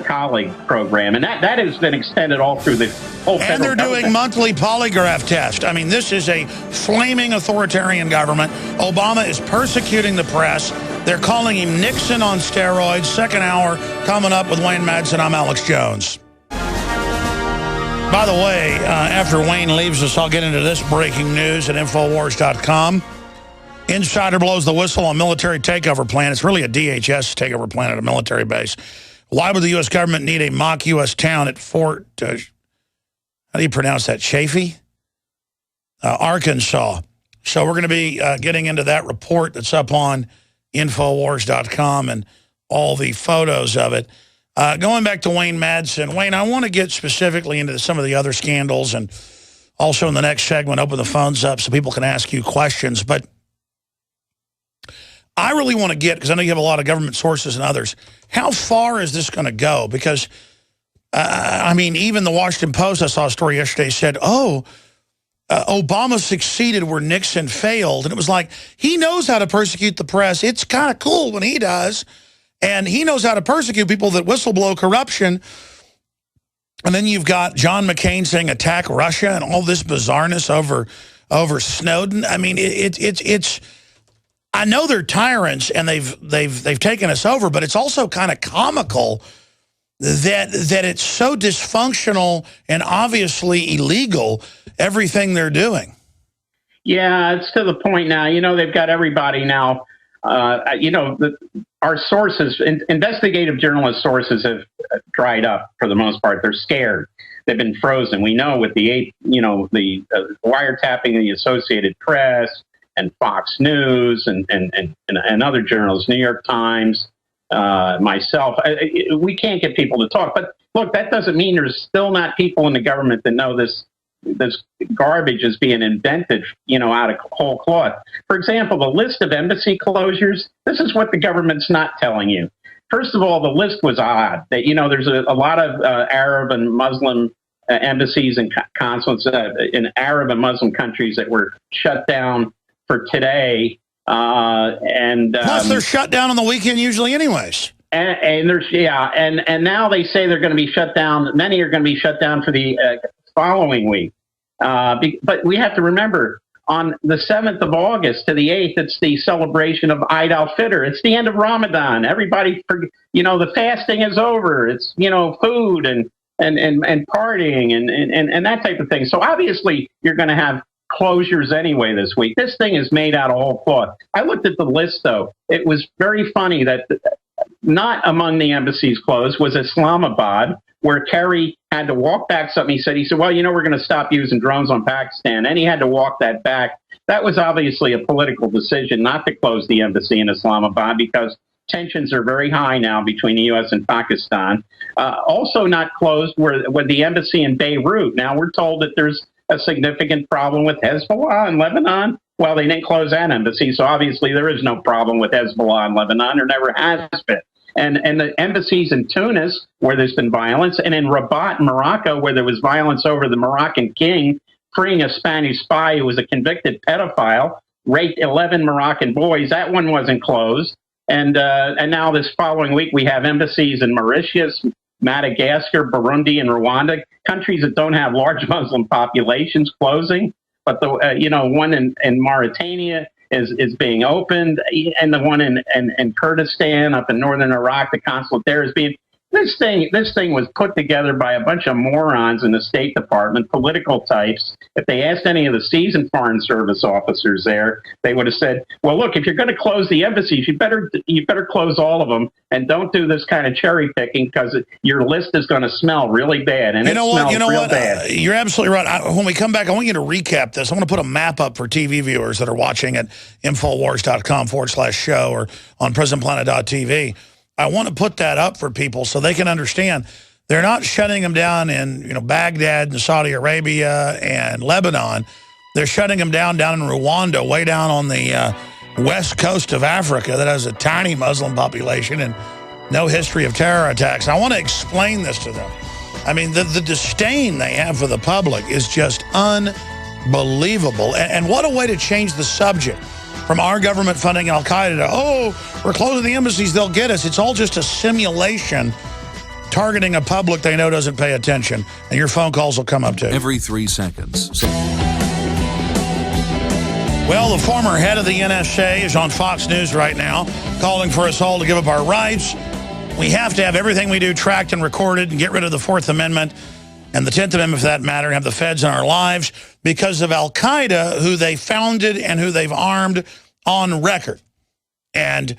colleague program, and that has been extended all through the whole federal And they're government. doing monthly polygraph tests. I mean, this is a flaming authoritarian government. Obama is persecuting the press. They're calling him Nixon on steroids. Second hour coming up with Wayne Madsen. I'm Alex Jones. By the way, after Wayne leaves us, I'll get into this breaking news at Infowars.com. Insider blows the whistle on military takeover plan. It's really a DHS takeover plan at a military base. Why would the U.S. government need a mock U.S. town at Fort, how do you pronounce that, Chaffee? Arkansas. So we're going to be getting into that report that's up on Infowars.com and all the photos of it. Going back to Wayne Madsen. Wayne, I want to get specifically into some of the other scandals and also in the next segment open the phones up so people can ask you questions. But I really want to get, because I know you have a lot of government sources and others, how far is this going to go? Because, I mean, even the Washington Post, I saw a story yesterday, said, Obama succeeded where Nixon failed. And it was like, he knows how to persecute the press. It's kind of cool when he does. And he knows how to persecute people that whistleblow corruption. And then you've got John McCain saying attack Russia and all this bizarreness over Snowden. I mean, it's I know they're tyrants and they've taken us over, but it's also kind of comical that it's so dysfunctional and obviously illegal, everything they're doing. Yeah, it's to the point now. You know, they've got everybody now. You know, our sources, investigative journalist sources, have dried up for the most part. They're scared. They've been frozen. We know with the wiretapping of the Associated Press and Fox News and other journals, New York Times, myself, we can't get people to talk. But look, that doesn't mean there's still not people in the government that know this garbage is being invented, you know, out of whole cloth. For example, the list of embassy closures, this is what the government's not telling you. First of all, the list was odd. That, you know, there's a lot of Arab and Muslim embassies and consulates in Arab and Muslim countries that were shut down for today Plus, they're shut down on the weekend usually anyways. And now they say they're going to be shut down. Many are going to be shut down for the following week. But we have to remember, on the 7th of August to the 8th, it's the celebration of Eid al-Fitr. It's the end of Ramadan. Everybody, the fasting is over. It's, food and partying and that type of thing. So obviously you're going to have closures anyway this week. This thing is made out of whole cloth. I looked at the list, though. It was very funny that not among the embassies closed was Islamabad, where Kerry had to walk back something. He said, well, we're going to stop using drones on Pakistan. And he had to walk that back. That was obviously a political decision not to close the embassy in Islamabad because tensions are very high now between the U.S. and Pakistan. Also not closed were the embassy in Beirut. Now we're told that there's a significant problem with Hezbollah in Lebanon. Well, they didn't close that embassy, so obviously there is no problem with Hezbollah in Lebanon. There never has been. And the embassies in Tunis, where there's been violence, and in Rabat, Morocco, where there was violence over the Moroccan king freeing a Spanish spy who was a convicted pedophile, raped 11 Moroccan boys. That one wasn't closed. And now this following week, we have embassies in Mauritius, Madagascar, Burundi, and Rwanda, countries that don't have large Muslim populations closing. But the one in Mauritania is being opened, and the one in Kurdistan up in northern Iraq, the consulate there is being. This thing was put together by a bunch of morons in the State Department, political types. If they asked any of the seasoned Foreign Service officers there, they would have said, "Well, look, if you're going to close the embassies, you better close all of them, and don't do this kind of cherry picking because your list is going to smell really bad." And bad. You're absolutely right. When we come back, I want you to recap this. I want to put a map up for TV viewers that are watching at Infowars.com/show or on Prisonplanet.tv. I want to put that up for people so they can understand they're not shutting them down in Baghdad and Saudi Arabia and Lebanon. They're shutting them down in Rwanda, way down on the west coast of Africa that has a tiny Muslim population and no history of terror attacks. I want to explain this to them. I mean, the disdain they have for the public is just unbelievable. And what a way to change the subject. From our government funding al-Qaeda to, we're closing the embassies, they'll get us. It's all just a simulation targeting a public they know doesn't pay attention. And your phone calls will come up too. Every 3 seconds. Well, the former head of the NSA is on Fox News right now, calling for us all to give up our rights. We have to have everything we do tracked and recorded and get rid of the 4th Amendment and the 10th Amendment for that matter, and have the feds in our lives because of al-Qaeda, who they founded and who they've armed on record. And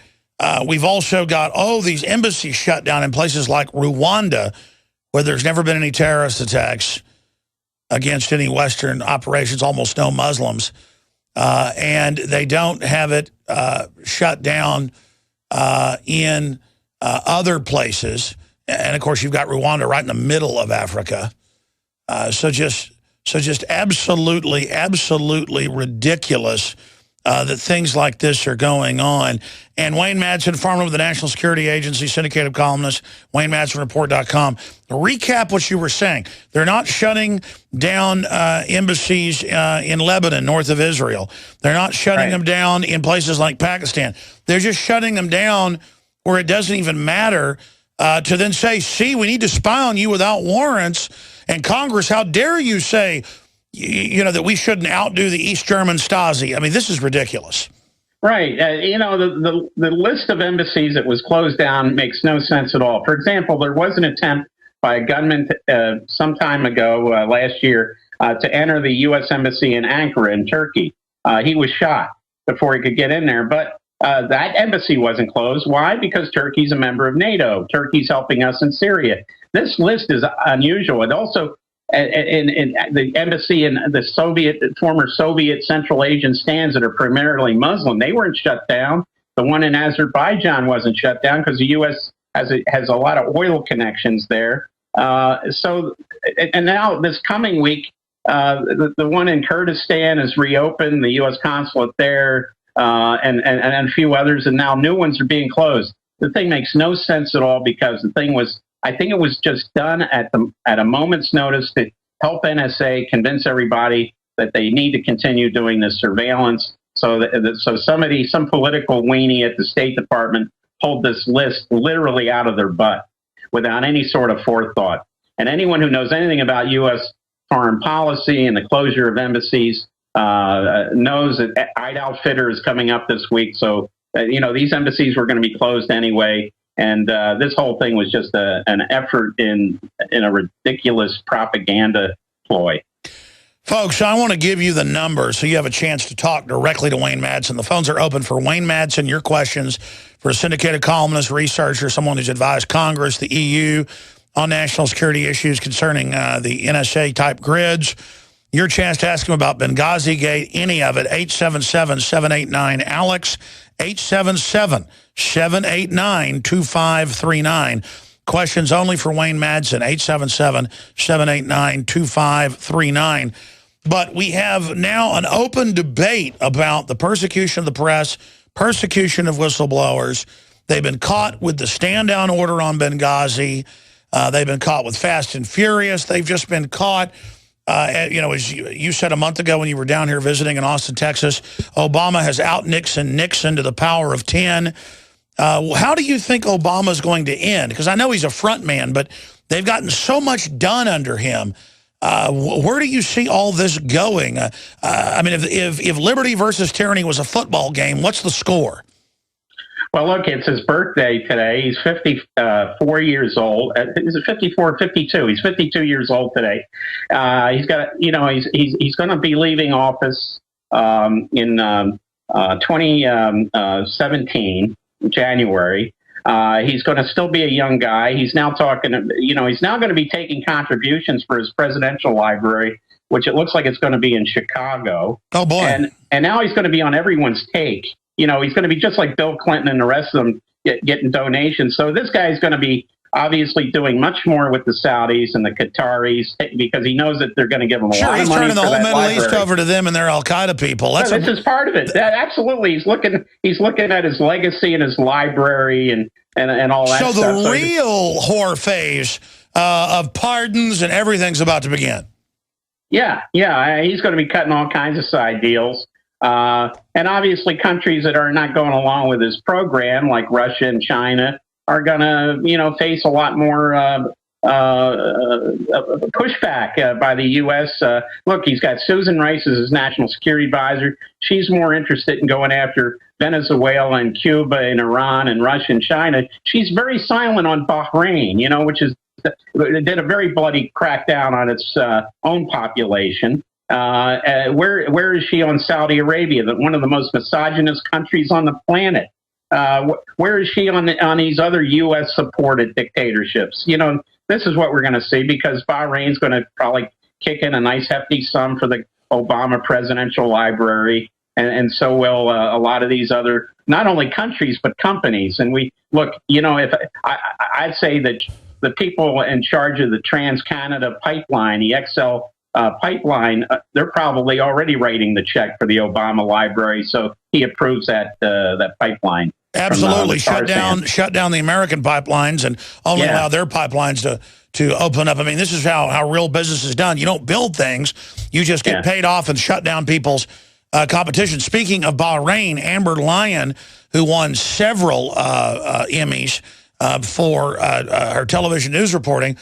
we've also got, these embassies shut down in places like Rwanda, where there's never been any terrorist attacks against any Western operations, almost no Muslims. And they don't have it shut down in other places. And, of course, you've got Rwanda right in the middle of Africa. So just absolutely ridiculous that things like this are going on. And Wayne Madsen, formerly with the National Security Agency, syndicated columnist, WayneMadsenReport.com. Recap what you were saying. They're not shutting down embassies in Lebanon, north of Israel. They're not shutting them down in places like Pakistan. They're just shutting them down where it doesn't even matter to then say, see, we need to spy on you without warrants. And Congress, how dare you say, that we shouldn't outdo the East German Stasi? I mean, this is ridiculous. Right. The list of embassies that was closed down makes no sense at all. For example, there was an attempt by a gunman some time ago, last year, to enter the U.S. Embassy in Ankara in Turkey. He was shot before he could get in there. But that embassy wasn't closed. Why? Because Turkey's a member of NATO. Turkey's helping us in Syria. This list is unusual. And also, in the embassy in the former Soviet Central Asian stands that are primarily Muslim, they weren't shut down. The one in Azerbaijan wasn't shut down because the U.S. has a lot of oil connections there. And now this coming week, the one in Kurdistan is reopened, the U.S. consulate there, and a few others, and now new ones are being closed. The thing makes no sense at all because the thing was, I think it was just done at a moment's notice to help NSA convince everybody that they need to continue doing this surveillance. So, some political weenie at the State Department pulled this list literally out of their butt without any sort of forethought. And anyone who knows anything about U.S. foreign policy and the closure of embassies knows that Eid al-Fitr is coming up this week. So, these embassies were going to be closed anyway. And this whole thing was just an effort in a ridiculous propaganda ploy. Folks, I want to give you the number so you have a chance to talk directly to Wayne Madsen. The phones are open for Wayne Madsen, your questions for a syndicated columnist, researcher, someone who's advised Congress, the EU on national security issues concerning the NSA-type grids. Your chance to ask him about Benghazi Gate, any of it, 877-789-ALEX, 877-789-2539. Questions only for Wayne Madsen, 877-789-2539. But we have now an open debate about the persecution of the press, persecution of whistleblowers. They've been caught with the stand-down order on Benghazi. They've been caught with Fast and Furious. They've just been caught, as you said a month ago when you were down here visiting in Austin, Texas, Obama has out-Nixon Nixon to the power of 10. How do you think Obama's going to end? Because I know he's a front man, but they've gotten so much done under him. Where do you see all this going? I mean, if liberty versus tyranny was a football game, what's the score? Well, look, it's his birthday today. He's 54 years old. Is it 54 or 52? He's 52 years old today. He's got, he's going to be leaving office in 2017, January. He's going to still be a young guy. He's now talking, he's now going to be taking contributions for his presidential library, which it looks like it's going to be in Chicago. Oh, boy. And now he's going to be on everyone's take. He's going to be just like Bill Clinton and the rest of them getting donations. So this guy's going to be obviously doing much more with the Saudis and the Qataris because he knows that they're going to give him a lot of money. Sure, he's turning the whole Middle library. East over to them and their Al-Qaeda people. This is part of it. Absolutely. He's looking at his legacy and his library and all that stuff. So the real whore phase of pardons and everything's about to begin. Yeah. He's going to be cutting all kinds of side deals. And obviously countries that are not going along with his program, like Russia and China, are going to, face a lot more pushback by the U.S. Look, he's got Susan Rice as his national security advisor. She's more interested in going after Venezuela and Cuba and Iran and Russia and China. She's very silent on Bahrain, which did a very bloody crackdown on its own population. Where is she on Saudi Arabia, one of the most misogynist countries on the planet? Where is she on these other U.S.-supported dictatorships? This is what we're going to see because Bahrain's going to probably kick in a nice hefty sum for the Obama presidential library, and so will a lot of these other, not only countries, but companies. And if I'd say that the people in charge of the Trans-Canada pipeline, the XL pipeline, they're probably already writing the check for the Obama library, so he approves that pipeline. Absolutely, shut down the American pipelines and only allow their pipelines to open up. I mean, this is how real business is done. You don't build things; you just get paid off and shut down people's competition. Speaking of Bahrain, Amber Lyon, who won several Emmys for her television news reporting.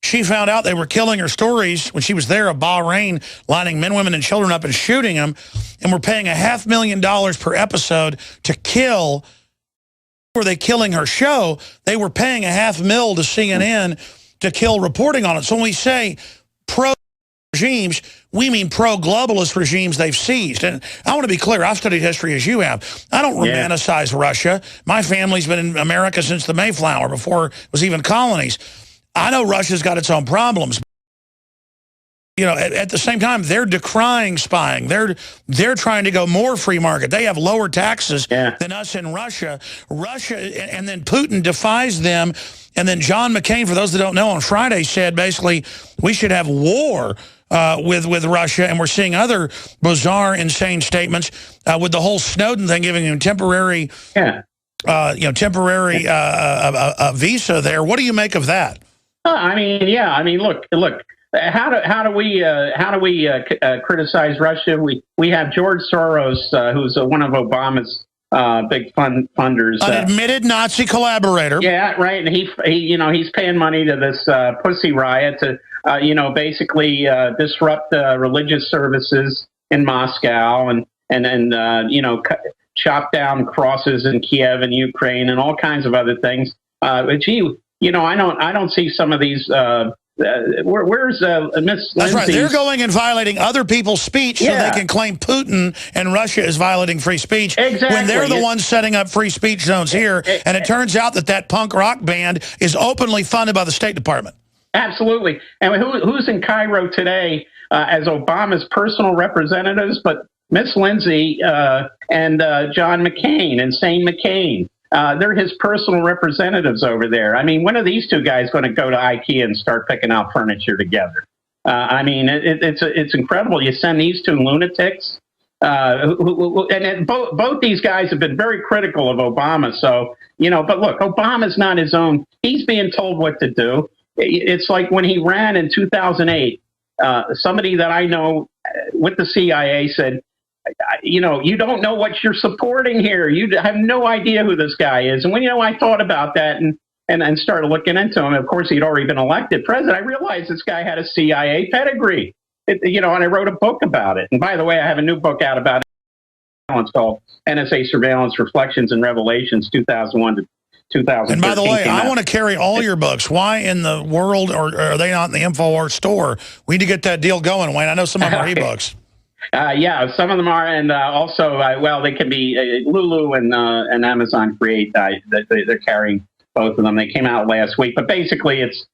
She found out they were killing her stories when she was there of Bahrain, lining men, women, and children up and shooting them, and were paying $500,000 per episode to kill. Were they killing her show? They were paying $500,000 to CNN to kill reporting on it. So when we say pro-regimes, we mean pro-globalist regimes they've seized. And I want to be clear, I've studied history as you have. I don't romanticize Russia. My family's been in America since the Mayflower, before it was even colonies. I know Russia's got its own problems. At the same time, they're decrying spying. They're trying to go more free market. They have lower taxes than us in Russia. And then Putin defies them. And then John McCain, for those that don't know, on Friday said basically we should have war with Russia. And we're seeing other bizarre, insane statements with the whole Snowden thing, giving him temporary, visa there. What do you make of that? Look, how do we criticize Russia? We have George Soros, who's one of Obama's big funders, an admitted Nazi collaborator. Yeah, right. And he's paying money to this Pussy Riot to basically disrupt religious services in Moscow and chop down crosses in Kiev and Ukraine and all kinds of other things. But I don't see some of these. Where's Miss Lindsay? That's right. They're going and violating other people's speech so they can claim Putin and Russia is violating free speech. Exactly. When they're the ones setting up free speech zones here. And it turns out that punk rock band is openly funded by the State Department. Absolutely. And who's in Cairo today as Obama's personal representatives? But Miss Lindsay and John McCain, Insane McCain. They're his personal representatives over there. I mean, when are these two guys going to go to IKEA and start picking out furniture together? I mean, it's incredible. You send these two lunatics, both these guys have been very critical of Obama. So, but look, Obama's not his own. He's being told what to do. It's like when he ran in 2008, somebody that I know with the CIA said, you don't know what you're supporting here. You have no idea who this guy is. And when, I thought about that and started looking into him, of course, he'd already been elected president. I realized this guy had a CIA pedigree, and I wrote a book about it. And by the way, I have a new book out about it. It's called NSA Surveillance Reflections and Revelations, 2001 to 2013. And by the way, I want to carry all your books. Why in the world are they not in the InfoWars store? We need to get that deal going, Wayne. I know some of them are ebooks. Yeah, some of them are, and also, they can be Lulu and Amazon Create. They're carrying both of them. They came out last week, but basically, it's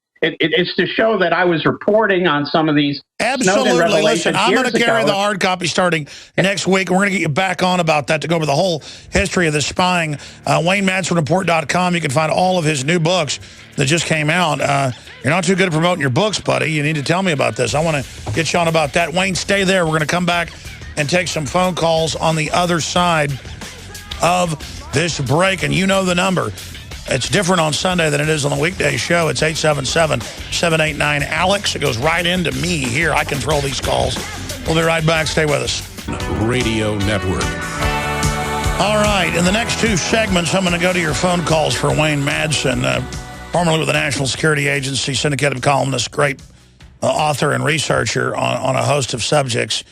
to show that I was reporting on some of these. Absolutely. Listen, I'm going to carry the hard copy starting next week. We're going to get you back on about that to go over the whole history of the spying. WayneMadsonReport.com. You can find all of his new books that just came out. You're not too good at promoting your books, buddy. You need to tell me about this. I want to get you on about that. Wayne, stay there. We're going to come back and take some phone calls on the other side of this break. And you know the number. It's different on Sunday than it is on the weekday show. It's 877-789-ALEX. It goes right into me here. I control these calls. We'll be right back. Stay with us. Radio Network. All right. In the next two segments, I'm going to go to your phone calls for Wayne Madsen, formerly with the National Security Agency, syndicated columnist, great author and researcher on a host of subjects.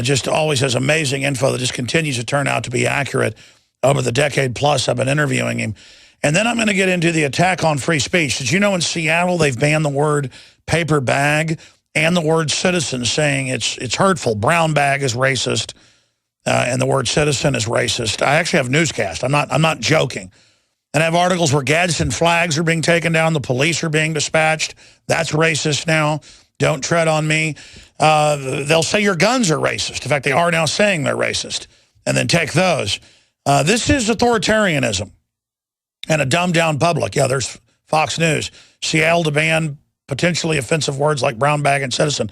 Just always has amazing info that just continues to turn out to be accurate over the decade plus I've been interviewing him. And then I'm going to get into the attack on free speech. Did you know in Seattle they've banned the word paper bag and the word citizen, saying it's hurtful. Brown bag is racist, and the word citizen is racist. I actually have newscast. I'm not joking. And I have articles where Gadsden flags are being taken down. The police are being dispatched. That's racist now. Don't tread on me. They'll say your guns are racist. In fact, they are now saying they're racist. And then take those. This is authoritarianism. And a dumbed-down public. Yeah, there's Fox News. Seattle to ban potentially offensive words like brown bag and citizen.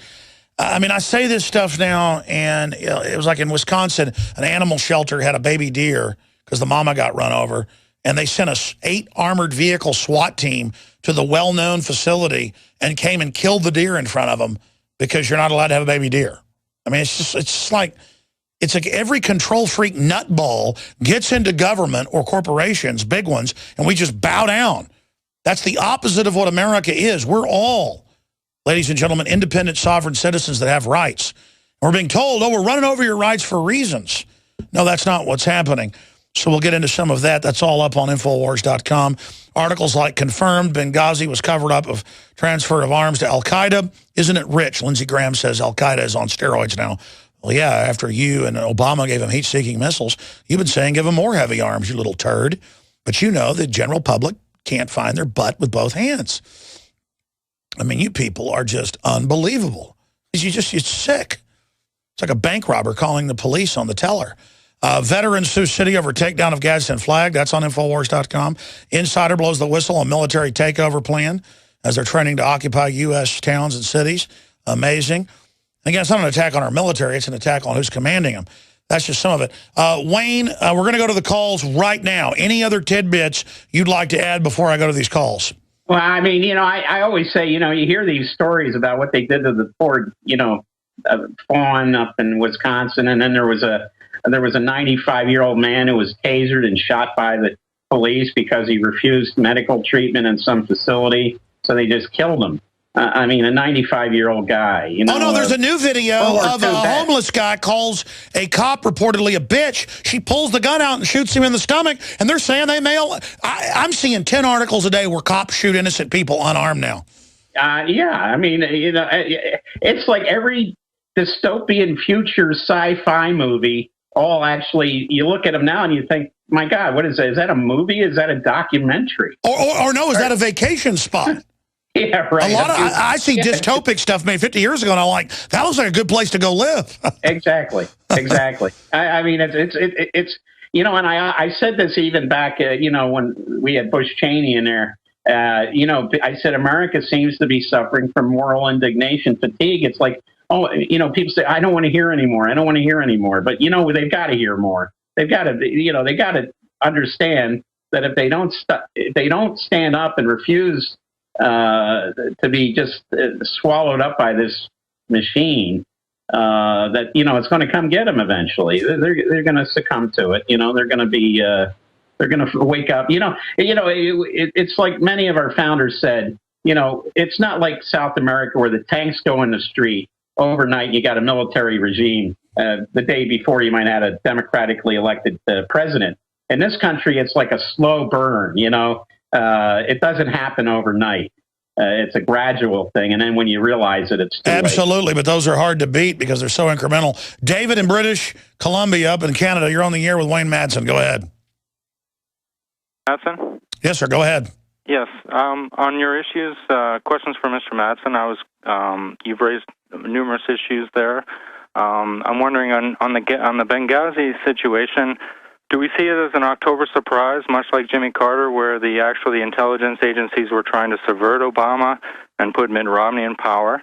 I mean, I say this stuff now, and it was like in Wisconsin, an animal shelter had a baby deer because the mama got run over, and they sent a 8 armored vehicle SWAT team to the well-known facility and came and killed the deer in front of them because you're not allowed to have a baby deer. I mean, it's like every control freak nutball gets into government or corporations, big ones, and we just bow down. That's the opposite of what America is. We're all, ladies and gentlemen, independent sovereign citizens that have rights. And we're being told, we're running over your rights for reasons. No, that's not what's happening. So we'll get into some of that. That's all up on Infowars.com. Articles like confirmed Benghazi was covered up of transfer of arms to al-Qaeda. Isn't it rich? Lindsey Graham says al-Qaeda is on steroids now. Well, yeah, after you and Obama gave him heat-seeking missiles, you've been saying give him more heavy arms, you little turd. But you know the general public can't find their butt with both hands. I mean, you people are just unbelievable. You're sick. It's like a bank robber calling the police on the teller. Veterans sue city over takedown of Gadsden flag. That's on Infowars.com. Insider blows the whistle on military takeover plan as they're training to occupy U.S. towns and cities. Amazing. Again, it's not an attack on our military. It's an attack on who's commanding them. That's just some of it. Wayne, we're going to go to the calls right now. Any other tidbits you'd like to add before I go to these calls? Well, I mean, I always say, you hear these stories about what they did to the poor, fawn up in Wisconsin, and then there was a 95-year-old man who was tasered and shot by the police because he refused medical treatment in some facility, so they just killed him. I mean, a 95-year-old guy. Oh, no, there's a new video of a homeless guy calls a cop reportedly a bitch. She pulls the gun out and shoots him in the stomach, and they're saying they mail. I'm seeing 10 articles a day where cops shoot innocent people unarmed now. Yeah, I mean, it's like every dystopian future sci-fi movie, all actually, you look at them now and you think, my God, what is that? Is that a movie? Is that a documentary? Or no, is that a vacation spot? Yeah, right. A lot of I see dystopic stuff made 50 years ago, and I'm like, that looks like a good place to go live. Exactly. I mean, it's and I said this even back, when we had Bush Cheney in there. I said America seems to be suffering from moral indignation fatigue. It's like, people say, I don't want to hear anymore. I don't want to hear anymore. But they've got to hear more. They've got to, they got to understand that if they don't stand up and refuse to be just swallowed up by this machine, that it's going to come get them eventually. They're going to succumb to it. They're going to be they're going to wake up. It's like many of our founders said. It's not like South America where the tanks go in the street overnight. You got a military regime. The day before, you might have a democratically elected president. In this country, it's like a slow burn. It doesn't happen overnight. It's a gradual thing, and then when you realize it, it's too absolutely. late. But those are hard to beat because they're so incremental. David in British Columbia, up in Canada, you're on the air with Wayne Madsen. Go ahead. Madsen? Yes, sir. Go ahead. Yes. On your issues, questions for Mr. Madsen. You've raised numerous issues there. I'm wondering on the Benghazi situation. Do we see it as an October surprise, much like Jimmy Carter, where the intelligence agencies were trying to subvert Obama and put Mitt Romney in power?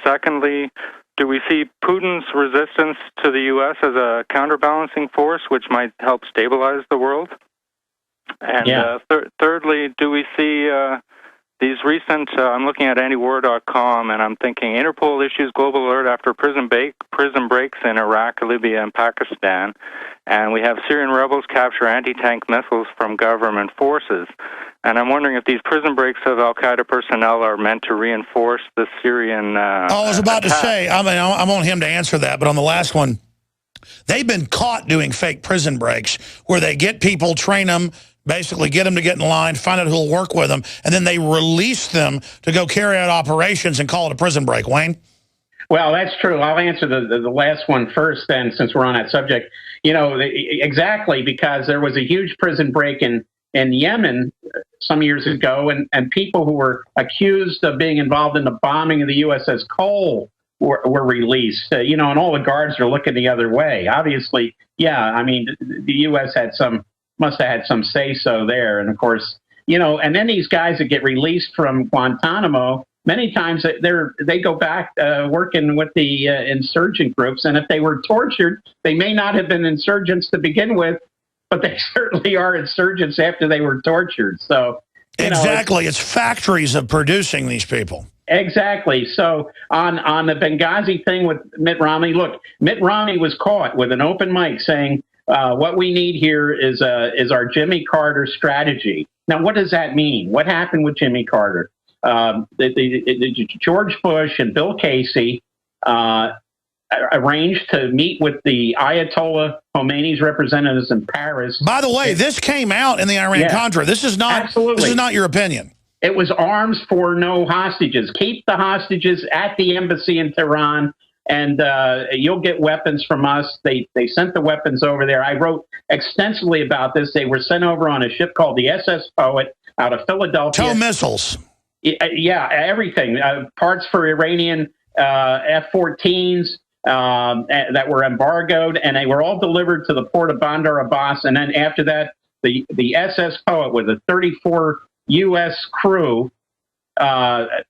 Secondly, do we see Putin's resistance to the U.S. as a counterbalancing force, which might help stabilize the world? And thirdly, do we see these recent, I'm looking at antiwar.com, and I'm thinking Interpol issues global alert after prison breaks in Iraq, Libya, and Pakistan. And we have Syrian rebels capture anti-tank missiles from government forces. And I'm wondering if these prison breaks of al-Qaeda personnel are meant to reinforce the Syrian I was about to say, I want him to answer that, but on the last one, they've been caught doing fake prison breaks where they get people, train them, basically get them to get in line, find out who will work with them, and then they release them to go carry out operations and call it a prison break. Wayne? Well, that's true. I'll answer the last one first then, since we're on that subject. Exactly, because there was a huge prison break in Yemen some years ago, and people who were accused of being involved in the bombing of the USS Cole were released, and all the guards are looking the other way. Obviously, I mean, the U.S. must have had some say-so there. And of course, and then these guys that get released from Guantanamo, many times they go back working with the insurgent groups. And if they were tortured, they may not have been insurgents to begin with, but they certainly are insurgents after they were tortured. So exactly, it's factories of producing these people. Exactly. So on the Benghazi thing with Mitt Romney, look, Mitt Romney was caught with an open mic saying, what we need here is our Jimmy Carter strategy. Now, what does that mean? What happened with Jimmy Carter? George Bush and Bill Casey arranged to meet with the Ayatollah Khomeini's representatives in Paris. By the way, this came out in the Iran-Contra. This is not your opinion. It was arms for no hostages. Keep the hostages at the embassy in Tehran, and you'll get weapons from us. They sent the weapons over there. I wrote extensively about this. They were sent over on a ship called the SS Poet out of Philadelphia. Tow missiles. Yeah, everything. Parts for Iranian F-14s that were embargoed, and they were all delivered to the port of Bandar Abbas. And then after that, the SS Poet with a 34 U.S. crew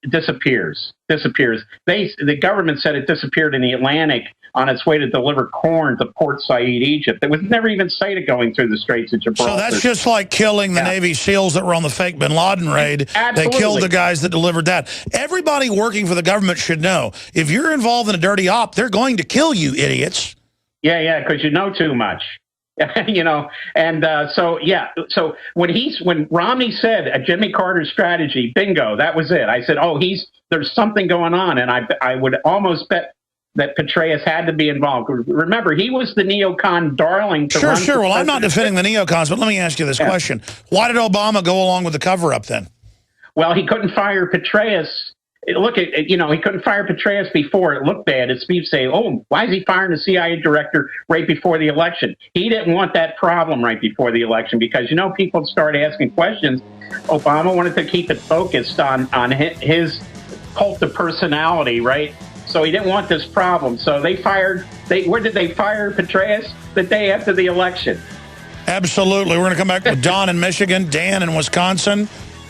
disappears. The government said it disappeared in the Atlantic on its way to deliver corn to Port Said, Egypt. It was never even sighted going through the Straits of Gibraltar. So that's just like killing the Navy SEALs that were on the fake bin Laden raid. Absolutely. They killed the guys that delivered that. Everybody working for the government should know, if you're involved in a dirty op, they're going to kill you, idiots. Yeah, because you know too much. So when Romney said Jimmy Carter's strategy, bingo, that was it. I said, there's something going on, and I would almost bet that Petraeus had to be involved. Remember, he was the neocon darling. Sure. Well, I'm not defending the neocons, but let me ask you this question: why did Obama go along with the cover-up then? Well, he couldn't fire Petraeus. Look at he couldn't fire Petraeus before it looked bad. It's people say, "Oh, why is he firing the CIA director right before the election?" He didn't want that problem right before the election because people start asking questions. Obama wanted to keep it focused on his cult of personality, right? So he didn't want this problem. So where did they fire Petraeus? The day after the election. Absolutely. We're going to come back with Don in Michigan, Dan in Wisconsin,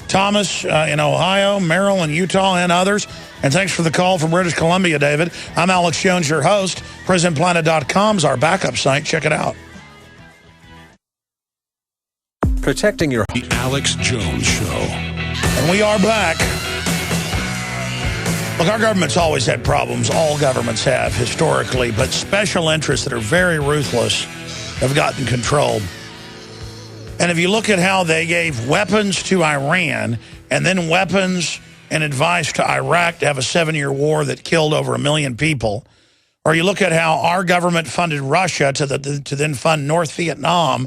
Thomas in Ohio, Merrill in Utah, and others. And thanks for the call from British Columbia, David. I'm Alex Jones, your host. Prisonplanet.com is our backup site. Check it out. Protecting your... The Alex Jones Show. And we are back. Look, our government's always had problems. All governments have, historically. But special interests that are very ruthless have gotten control. And if you look at how they gave weapons to Iran and then weapons and advice to Iraq to have a 7-year war that killed over 1 million people, or you look at how our government funded Russia to then fund North Vietnam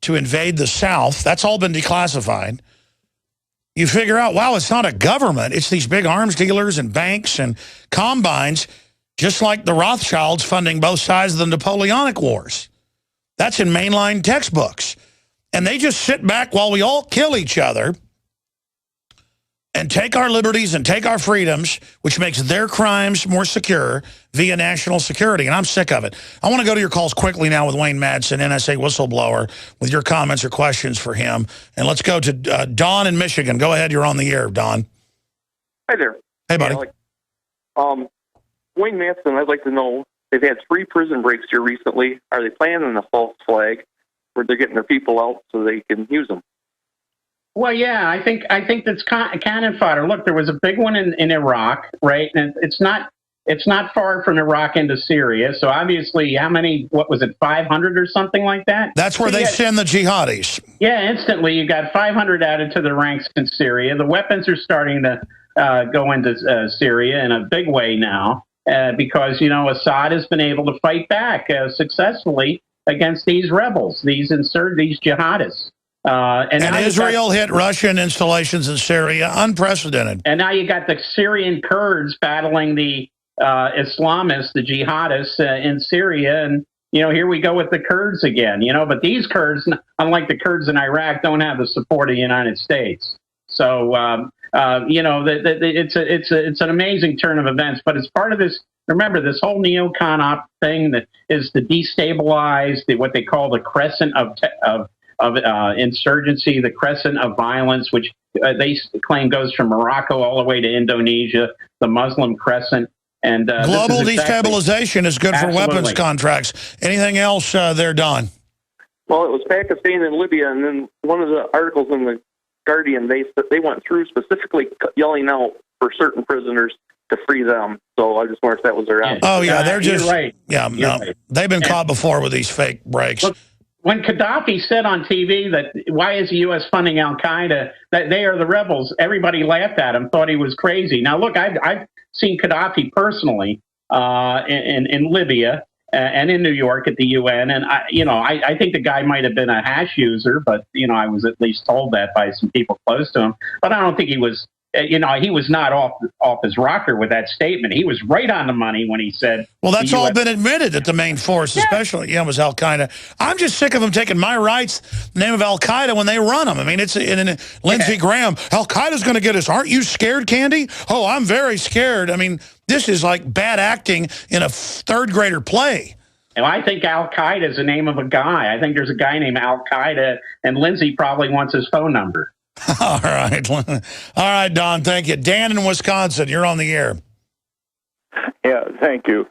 to invade the South, that's all been declassified. You figure out, wow, it's not a government. It's these big arms dealers and banks and combines, just like the Rothschilds funding both sides of the Napoleonic Wars. That's in mainline textbooks. And they just sit back while we all kill each other and take our liberties and take our freedoms, which makes their crimes more secure via national security. And I'm sick of it. I want to go to your calls quickly now with Wayne Madsen, NSA whistleblower, with your comments or questions for him. And let's go to Don in Michigan. Go ahead. You're on the air, Don. Hi there. Hey, buddy. Wayne Madsen, I'd like to know, they've had 3 prison breaks here recently. Are they planning a false flag where they're getting their people out so they can use them? Well, yeah, I think that's cannon fodder. Look, there was a big one in Iraq, right? And it's not far from Iraq into Syria. So obviously, what was it, 500 or something like that? That's where they send the jihadis. Yeah, instantly you got 500 added to the ranks in Syria. The weapons are starting to go into Syria in a big way now because, Assad has been able to fight back successfully against these rebels, these jihadists. And Israel hit Russian installations in Syria, unprecedented. And now you got the Syrian Kurds battling the Islamists, the jihadists in Syria. And, here we go with the Kurds again, but these Kurds, unlike the Kurds in Iraq, don't have the support of the United States. So, it's an amazing turn of events, but it's part of this. Remember, this whole neocon op thing that is to destabilize what they call the crescent of insurgency, the crescent of violence, which they claim goes from Morocco all the way to Indonesia, the Muslim crescent. And global destabilization is good for weapons contracts. Anything else there, Don? Well, it was Pakistan and Libya, and then one of the articles in the Guardian, they went through specifically yelling out for certain prisoners to free them. So I just wonder if that was their answer. Oh, yeah, they're just right. Yeah, no, right. They've been caught before with these fake breaks. Look, when Gaddafi said on TV that why is the U.S. funding Al-Qaeda, that they are the rebels, everybody laughed at him, thought he was crazy. Now, look, I've seen Gaddafi personally in Libya and in New York at the UN, and I think the guy might have been a hash user, but I was at least told that by some people close to him. But I don't think he was. He was not off his rocker with that statement. He was right on the money when he said... Well, that's all been admitted that the main force, especially, was Al-Qaeda. I'm just sick of them taking my rights, the name of Al-Qaeda, when they run them. I mean, it's in Lindsey Graham. Al-Qaeda's going to get us. Aren't you scared, Candy? Oh, I'm very scared. I mean, this is like bad acting in a third-grader play. And I think Al-Qaeda is the name of a guy. I think there's a guy named Al-Qaeda, and Lindsey probably wants his phone number. All right. All right, Don, thank you. Dan in Wisconsin, you're on the air. Yeah, thank you.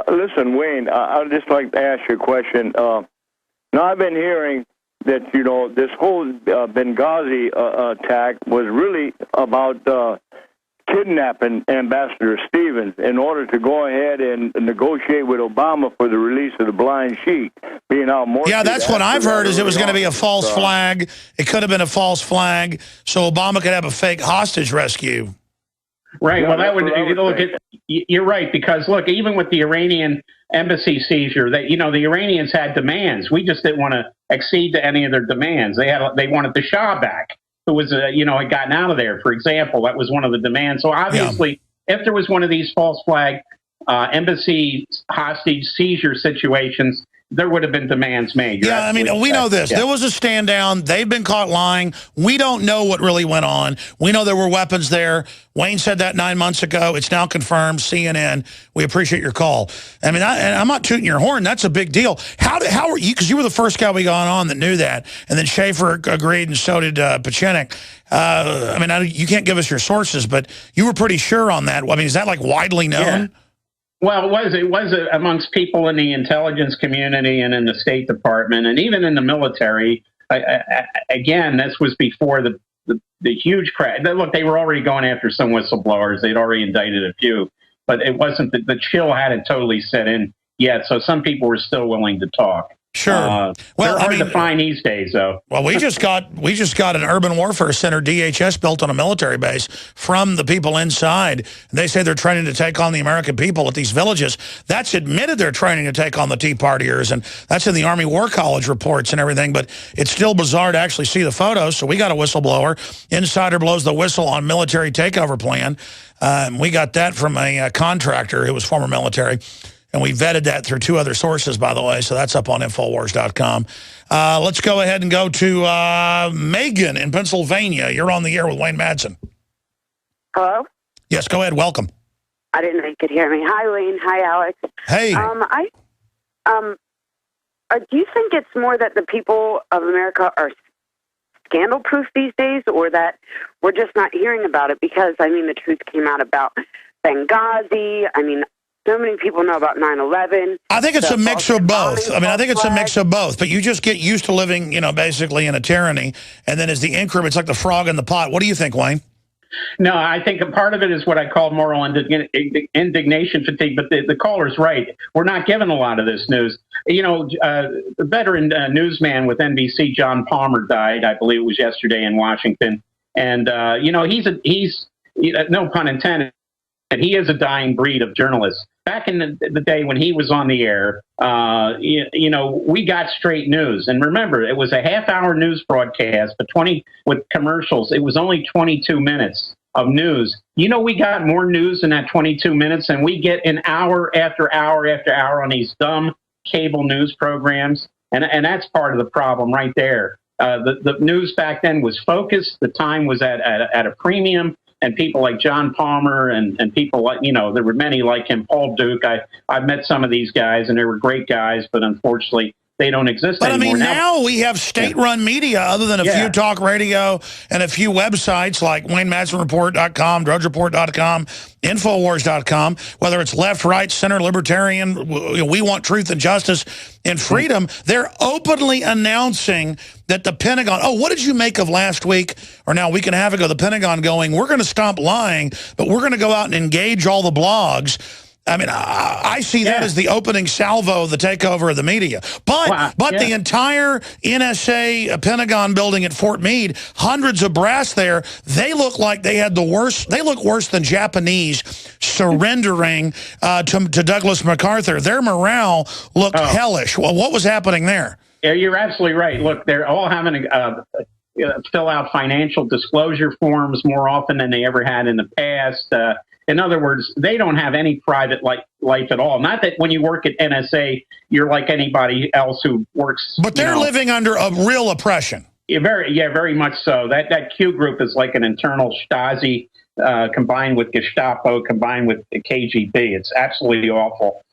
Listen, Wayne, I'd just like to ask you a question. Now, I've been hearing that, this whole Benghazi attack was really about kidnapping Ambassador Stevens in order to go ahead and negotiate with Obama for the release of the blind sheik, being out more. Yeah, that's what I've heard, is it was going to be a false flag. It could have been a false flag, so Obama could have a fake hostage rescue. Right. Yeah, well, that would look at. You're right, because look, even with the Iranian embassy seizure, that the Iranians had demands. We just didn't want to accede to any of their demands. They wanted the Shah back, who was had gotten out of there. For example, that was one of the demands. So obviously, if there was one of these false flag embassy hostage seizure situations, there would have been demands made. Yeah, I mean, we know this. Yeah. There was a stand down. They've been caught lying. We don't know what really went on. We know there were weapons there. Wayne said that 9 months ago. It's now confirmed. CNN, we appreciate your call. I mean, I'm not tooting your horn. That's a big deal. How were you? Because you were the first guy we got on that knew that. And then Schaffer agreed, and so did Pachenik. I mean, you can't give us your sources, but you were pretty sure on that. I mean, is that like widely known? Yeah. Well, it was amongst people in the intelligence community and in the State Department and even in the military. Again, this was before the huge crash. Look, they were already going after some whistleblowers. They'd already indicted a few, but it wasn't the chill hadn't totally set in yet. So some people were still willing to talk. Sure. Well, they're hard to find these days, though. Well, we just got an urban warfare center, DHS, built on a military base from the people inside. They say they're training to take on the American people at these villages. That's admitted they're training to take on the Tea Partiers, and that's in the Army War College reports and everything. But it's still bizarre to actually see the photos. So we got a whistleblower. Insider blows the whistle on military takeover plan. We got that from a contractor who was former military. And we vetted that through 2 other sources, by the way, so that's up on Infowars.com. Let's go ahead and go to Megan in Pennsylvania. You're on the air with Wayne Madsen. Hello? Yes, go ahead. Welcome. I didn't know you could hear me. Hi, Wayne. Hi, Alex. Hey. Do you think it's more that the people of America are scandal-proof these days, or that we're just not hearing about it? Because, I mean, the truth came out about Benghazi. I mean, so many people know about 9/11. I think it's a mix of both. I mean, I think it's a mix of both. But you just get used to living, basically in a tyranny. And then as the increment, it's like the frog in the pot. What do you think, Wayne? No, I think a part of it is what I call moral indignation fatigue. But the caller's right. We're not given a lot of this news. The veteran newsman with NBC, John Palmer, died. I believe it was yesterday in Washington. And, he's no pun intended, and he is a dying breed of journalists. Back in the day when he was on the air, we got straight news. And remember, it was a half-hour news broadcast, but with commercials. It was only 22 minutes of news. We got more news in that 22 minutes than we get an hour after hour after hour on these dumb cable news programs. And that's part of the problem right there. The news back then was focused. The time was at a premium. And people like John Palmer and people like, there were many like him, Paul Duke. I've met some of these guys, and they were great guys, but unfortunately, they don't exist anymore. But I mean, now we have state-run media other than a few talk radio and a few websites like WayneMadsenReport.com, DrudgeReport.com, Infowars.com, whether it's left, right, center, libertarian, we want truth and justice and freedom. They're openly announcing that the Pentagon, what did you make of last week, or now a week and a half ago, the Pentagon going, we're going to stop lying, but we're going to go out and engage all the blogs. I mean, I see that as the opening salvo of the takeover of the media. But the entire NSA Pentagon building at Fort Meade, hundreds of brass there, they look like they had the worst. They look worse than Japanese surrendering to Douglas MacArthur. Their morale looked hellish. Well, what was happening there? Yeah, you're absolutely right. Look, they're all having to fill out financial disclosure forms more often than they ever had in the past. In other words, they don't have any private life at all. Not that when you work at NSA, you're like anybody else who works. But they're living under a real oppression. Yeah, very much so. That Q group is like an internal Stasi combined with Gestapo, combined with the KGB. It's absolutely awful.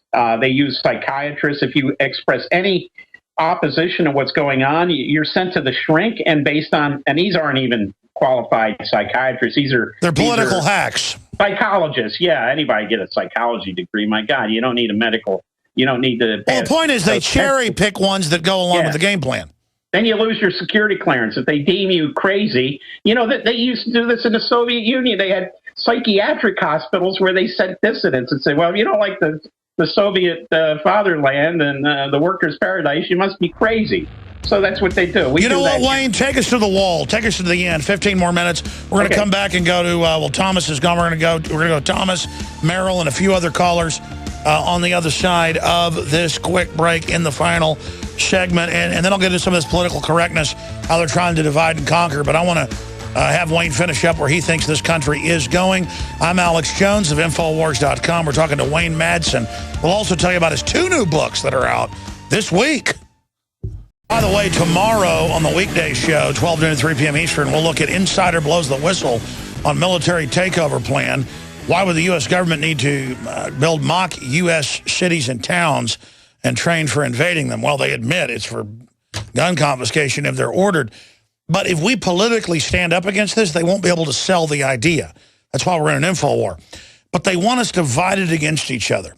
They use psychiatrists. If you express any opposition to what's going on, you're sent to the shrink, and these aren't even qualified psychiatrists. They're political hacks. Psychologists. Yeah, anybody get a psychology degree. My God, you don't need a medical. You don't need to. Well, the point is they cherry pick ones that go along with the game plan. Then you lose your security clearance if they deem you crazy. You know that they used to do this in the Soviet Union. They had psychiatric hospitals where they sent dissidents and say, well, if you don't like the Soviet fatherland and the workers' paradise, you must be crazy. So that's what they do. You know what, Wayne? Take us to the wall. Take us to the end. 15 more minutes. We're going to come back and go to, Thomas is gone. We're going to go Thomas, Merrill, and a few other callers on the other side of this quick break in the final segment. And then I'll get into some of this political correctness, how they're trying to divide and conquer. But I want to have Wayne finish up where he thinks this country is going. I'm Alex Jones of Infowars.com. We're talking to Wayne Madsen. We'll also tell you about his 2 new books that are out this week. By the way, tomorrow on the weekday show, 12 noon to 3 p.m. Eastern, we'll look at Insider Blows the Whistle on military takeover plan. Why would the U.S. government need to build mock U.S. cities and towns and train for invading them? Well, they admit it's for gun confiscation if they're ordered. But if we politically stand up against this, they won't be able to sell the idea. That's why we're in an info war. But they want us divided against each other.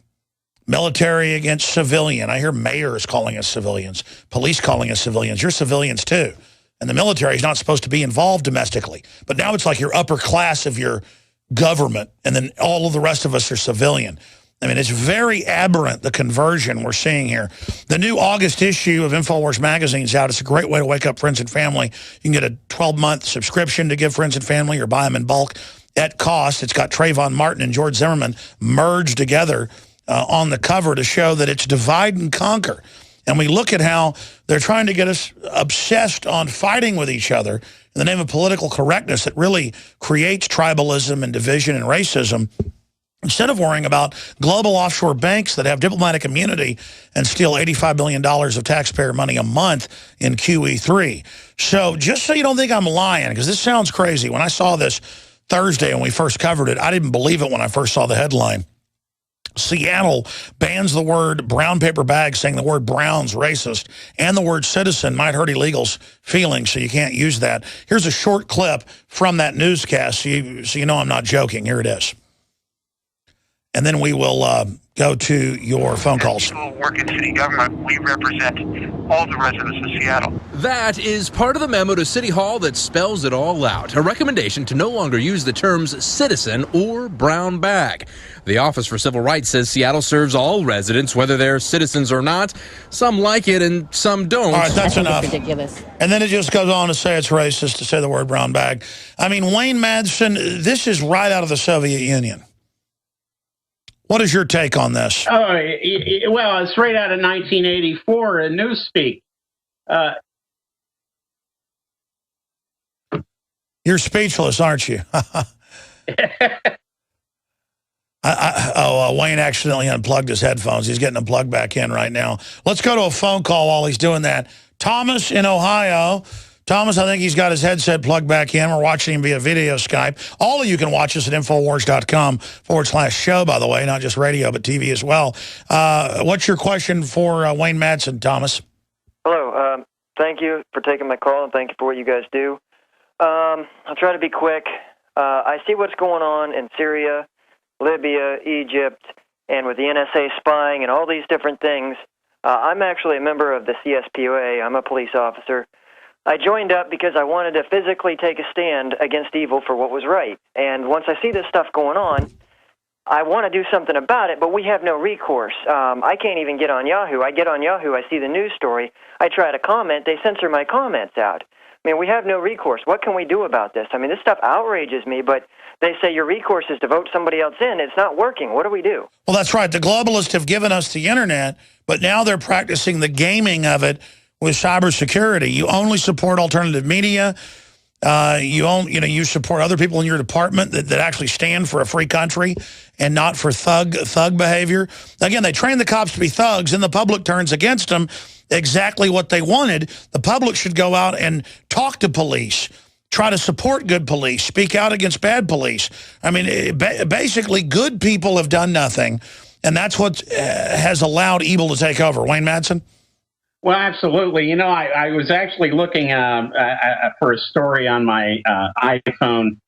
Military against civilian. I hear mayors calling us civilians, police calling us civilians. You're civilians too. And the military is not supposed to be involved domestically. But now it's like your upper class of your government, and then all of the rest of us are civilian. I mean, it's very aberrant, the conversion we're seeing here. The new August issue of InfoWars magazine is out. It's a great way to wake up friends and family. You can get a 12-month subscription to give friends and family or buy them in bulk at cost. It's got Trayvon Martin and George Zimmerman merged together on the cover to show that it's divide and conquer. And we look at how they're trying to get us obsessed on fighting with each other in the name of political correctness that really creates tribalism and division and racism, instead of worrying about global offshore banks that have diplomatic immunity and steal $85 billion of taxpayer money a month in QE3. So just so you don't think I'm lying, because this sounds crazy. When I saw this Thursday when we first covered it, I didn't believe it when I first saw the headline. Seattle bans the word brown paper bag, saying the word brown's racist, and the word citizen might hurt illegals' feelings, so you can't use that. Here's a short clip from that newscast, so you know I'm not joking. Here it is. And then we will go to your phone calls. People work in city government. We represent all the residents of Seattle. That is part of the memo to City Hall that spells it all out. A recommendation to no longer use the terms citizen or brown bag. The Office for Civil Rights says Seattle serves all residents, whether they're citizens or not. Some like it and some don't. All right, that's enough. Ridiculous. And then it just goes on to say it's racist to say the word brown bag. I mean, Wayne Madsen, this is right out of the Soviet Union. What is your take on this? Oh, well, it's right out of 1984 in Newspeak. You're speechless, aren't you? Wayne accidentally unplugged his headphones. He's getting them plugged back in right now. Let's go to a phone call while he's doing that. Thomas in Ohio. Thomas, I think he's got his headset plugged back in. We're watching him via video Skype. All of you can watch us at Infowars.com/show, by the way, not just radio, but TV as well. What's your question for Wayne Madsen, Thomas? Hello. Thank you for taking my call, and thank you for what you guys do. I'll try to be quick. I see what's going on in Syria, Libya, Egypt, and with the NSA spying and all these different things. I'm actually a member of the CSPOA. I'm a police officer. I joined up because I wanted to physically take a stand against evil for what was right. And once I see this stuff going on, I want to do something about it, but we have no recourse. I can't even get on Yahoo. I get on Yahoo, I see the news story, I try to comment, they censor my comments out. I mean, we have no recourse. What can we do about this? I mean, this stuff outrages me, but they say your recourse is to vote somebody else in. It's not working. What do we do? Well, that's right. The globalists have given us the internet, but now they're practicing the gaming of it with cybersecurity. You only support alternative media. You support other people in your department that actually stand for a free country and not for thug behavior. Again, they train the cops to be thugs, and the public turns against them. Exactly what they wanted. The public should go out and talk to police, try to support good police, speak out against bad police. I mean, basically, good people have done nothing, and that's what has allowed evil to take over. Wayne Madsen? Well, absolutely. You know, I was actually looking for a story on my iPhone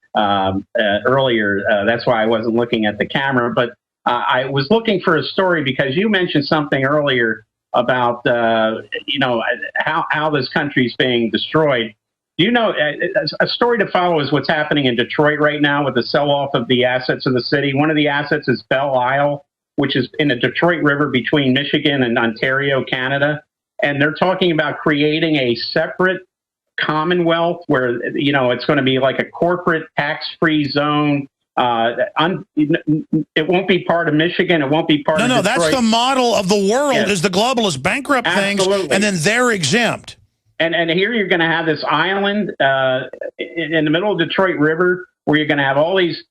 earlier. That's why I wasn't looking at the camera. But I was looking for a story because you mentioned something earlier about, you know, how this country's being destroyed. You know, a story to follow is what's happening in Detroit right now with the sell-off of the assets of the city. One of the assets is Belle Isle, which is in the Detroit River between Michigan and Ontario, Canada. And they're talking about creating a separate commonwealth where, you know, it's going to be like a corporate tax-free zone. It won't be part of Michigan. It won't be part of Detroit. No, that's the model of the world, is the globalist bankrupt things, and then they're exempt. And here you're going to have this island in the middle of Detroit River where you're going to have all these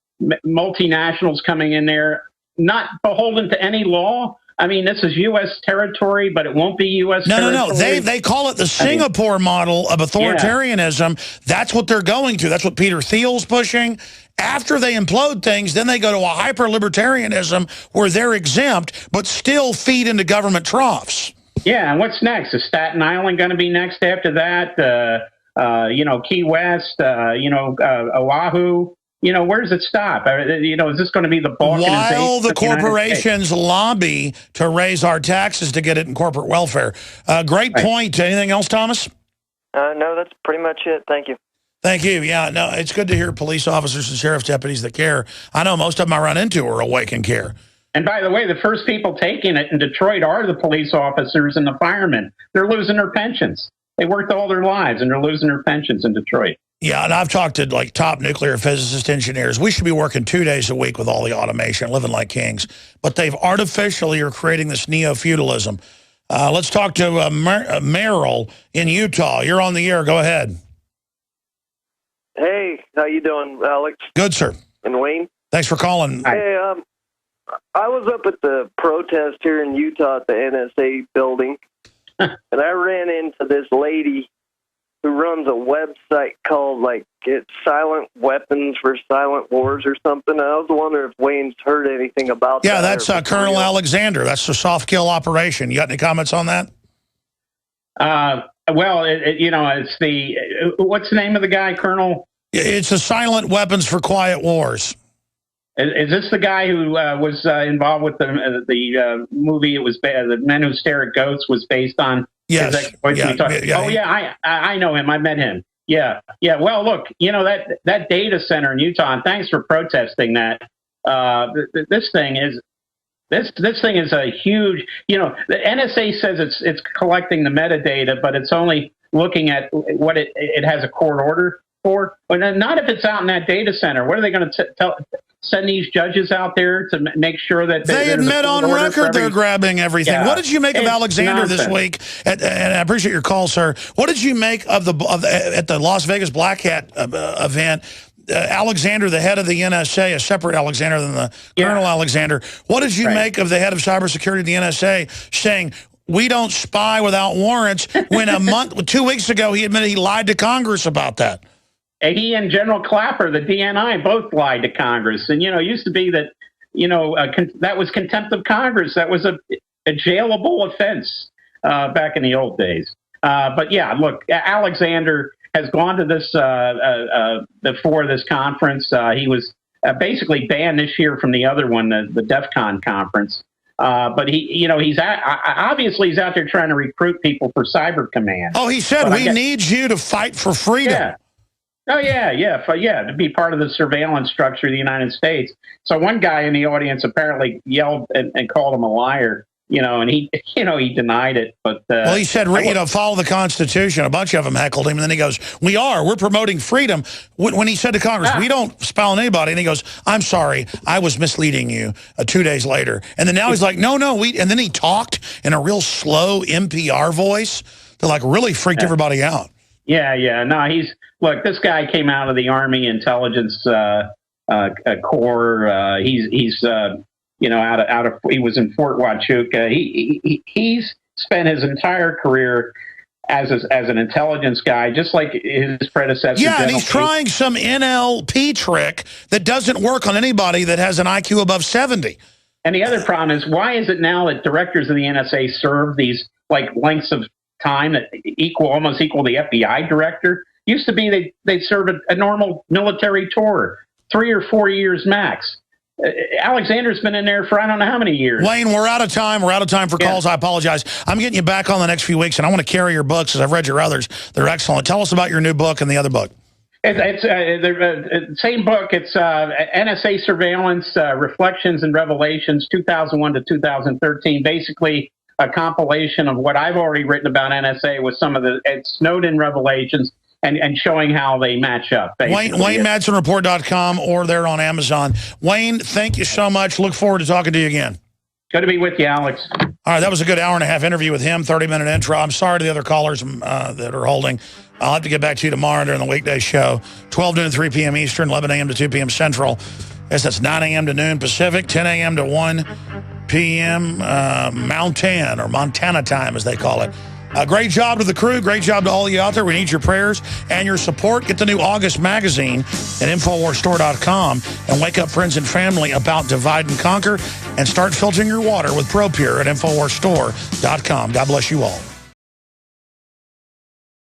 multinationals coming in there, not beholden to any law. I mean, this is U.S. territory, but it won't be U.S. territory. No. They call it the Singapore model of authoritarianism. Yeah. That's what they're going to. That's what Peter Thiel's pushing. After they implode things, then they go to a hyper-libertarianism where they're exempt, but still feed into government troughs. Yeah, and what's next? Is Staten Island going to be next after that? You know, Key West, you know, Oahu. You know, where does it stop? You know, is this going to be the balkanization? While the corporations lobby to raise our taxes to get it in corporate welfare. Great point. Anything else, Thomas? No, that's pretty much it. Thank you. Thank you. Yeah, no, it's good to hear police officers and sheriff's deputies that care. I know most of them I run into are awake and care. And by the way, the first people taking it in Detroit are the police officers and the firemen. They're losing their pensions. They worked all their lives, and they're losing their pensions in Detroit. Yeah, and I've talked to like top nuclear physicist engineers. We should be working 2 days a week with all the automation, living like kings. But they've artificially are creating this neo-feudalism. Let's talk to Merrill in Utah. You're on the air. Go ahead. Hey, how you doing, Alex? Good, sir. And Wayne? Thanks for calling. Hey, I was up at the protest here in Utah at the NSA building, and I ran into this lady who runs a website called, like, it's Silent Weapons for Silent Wars or something. And I was wondering if Wayne's heard anything about that. Yeah, that's Colonel Alexander. That's the soft kill operation. You got any comments on that? Well, you know, it's the, what's the name of the guy, Colonel? It's the Silent Weapons for Quiet Wars. Is this the guy who was involved with the movie? It was The Men Who Stare at Goats was based on. Yes. Oh yeah, I know him. I met him. Yeah. Well, look, you know that data center in Utah. And thanks for protesting that. This thing is a huge. You know, the NSA says it's collecting the metadata, but it's only looking at what it has a court order for. But not if it's out in that data center. What are they going to send these judges out there to make sure that they admit on record they're grabbing everything? Yeah. What did you make of Alexander nonsense. This week? And I appreciate your call, sir. What did you make of at the Las Vegas Black Hat event? Alexander, the head of the NSA, a separate Alexander than the Colonel Alexander. What did you make of the head of cybersecurity of the NSA saying, we don't spy without warrants, when 2 weeks ago he admitted he lied to Congress about that? He and General Clapper, the DNI, both lied to Congress. And, you know, it used to be that, you know, that was contempt of Congress. That was a jailable offense back in the old days. But, yeah, look, Alexander has gone to this before this conference. He was basically banned this year from the other one, the DEF CON conference. But he's obviously he's out there trying to recruit people for Cyber Command. Oh, he said, we need you to fight for freedom. Yeah. Oh, yeah, to be part of the surveillance structure of the United States. So one guy in the audience apparently yelled and called him a liar, you know, and he denied it. But well, he said, follow the Constitution. A bunch of them heckled him, and then he goes, we're promoting freedom. When he said to Congress, we don't spy on anybody, and he goes, I'm sorry, I was misleading you 2 days later. And then now he's like, no, and then he talked in a real slow NPR voice that like really freaked everybody out. Yeah. No, look, this guy came out of the Army Intelligence Corps. He's you know, he was in Fort Huachuca. He's spent his entire career as an intelligence guy, just like his predecessor. Yeah, and he's trying some NLP trick that doesn't work on anybody that has an IQ above 70. And the other problem is, why is it now that directors of the NSA serve these like lengths of time that almost equal the FBI director. Used to be they serve a normal military tour, 3 or 4 years max. Alexander's been in there for I don't know how many years. Wayne, we're out of time. We're out of time for calls. I apologize. I'm getting you back on the next few weeks, and I want to carry your books, as I've read your others. They're excellent. Tell us about your new book and the other book. It's the same book. It's NSA Surveillance, Reflections and Revelations, 2001 to 2013. Basically, a compilation of what I've already written about NSA with some of the Snowden revelations and showing how they match up. WayneMadsonReport.com, or they're on Amazon. Wayne, thank you so much. Look forward to talking to you again. Good to be with you, Alex. All right, that was a good hour-and-a-half interview with him, 30-minute intro. I'm sorry to the other callers that are holding. I'll have to get back to you tomorrow during the weekday show, 12 noon to 3 p.m. Eastern, 11 a.m. to 2 p.m. Central. Yes, that's 9 a.m. to noon Pacific, 10 a.m. to 1 p.m. Montana time, as they call it. Great job to the crew. Great job to all of you out there. We need your prayers and your support. Get the new August magazine at InfoWarsStore.com and wake up friends and family about Divide and Conquer, and start filtering your water with ProPure at InfoWarsStore.com. God bless you all.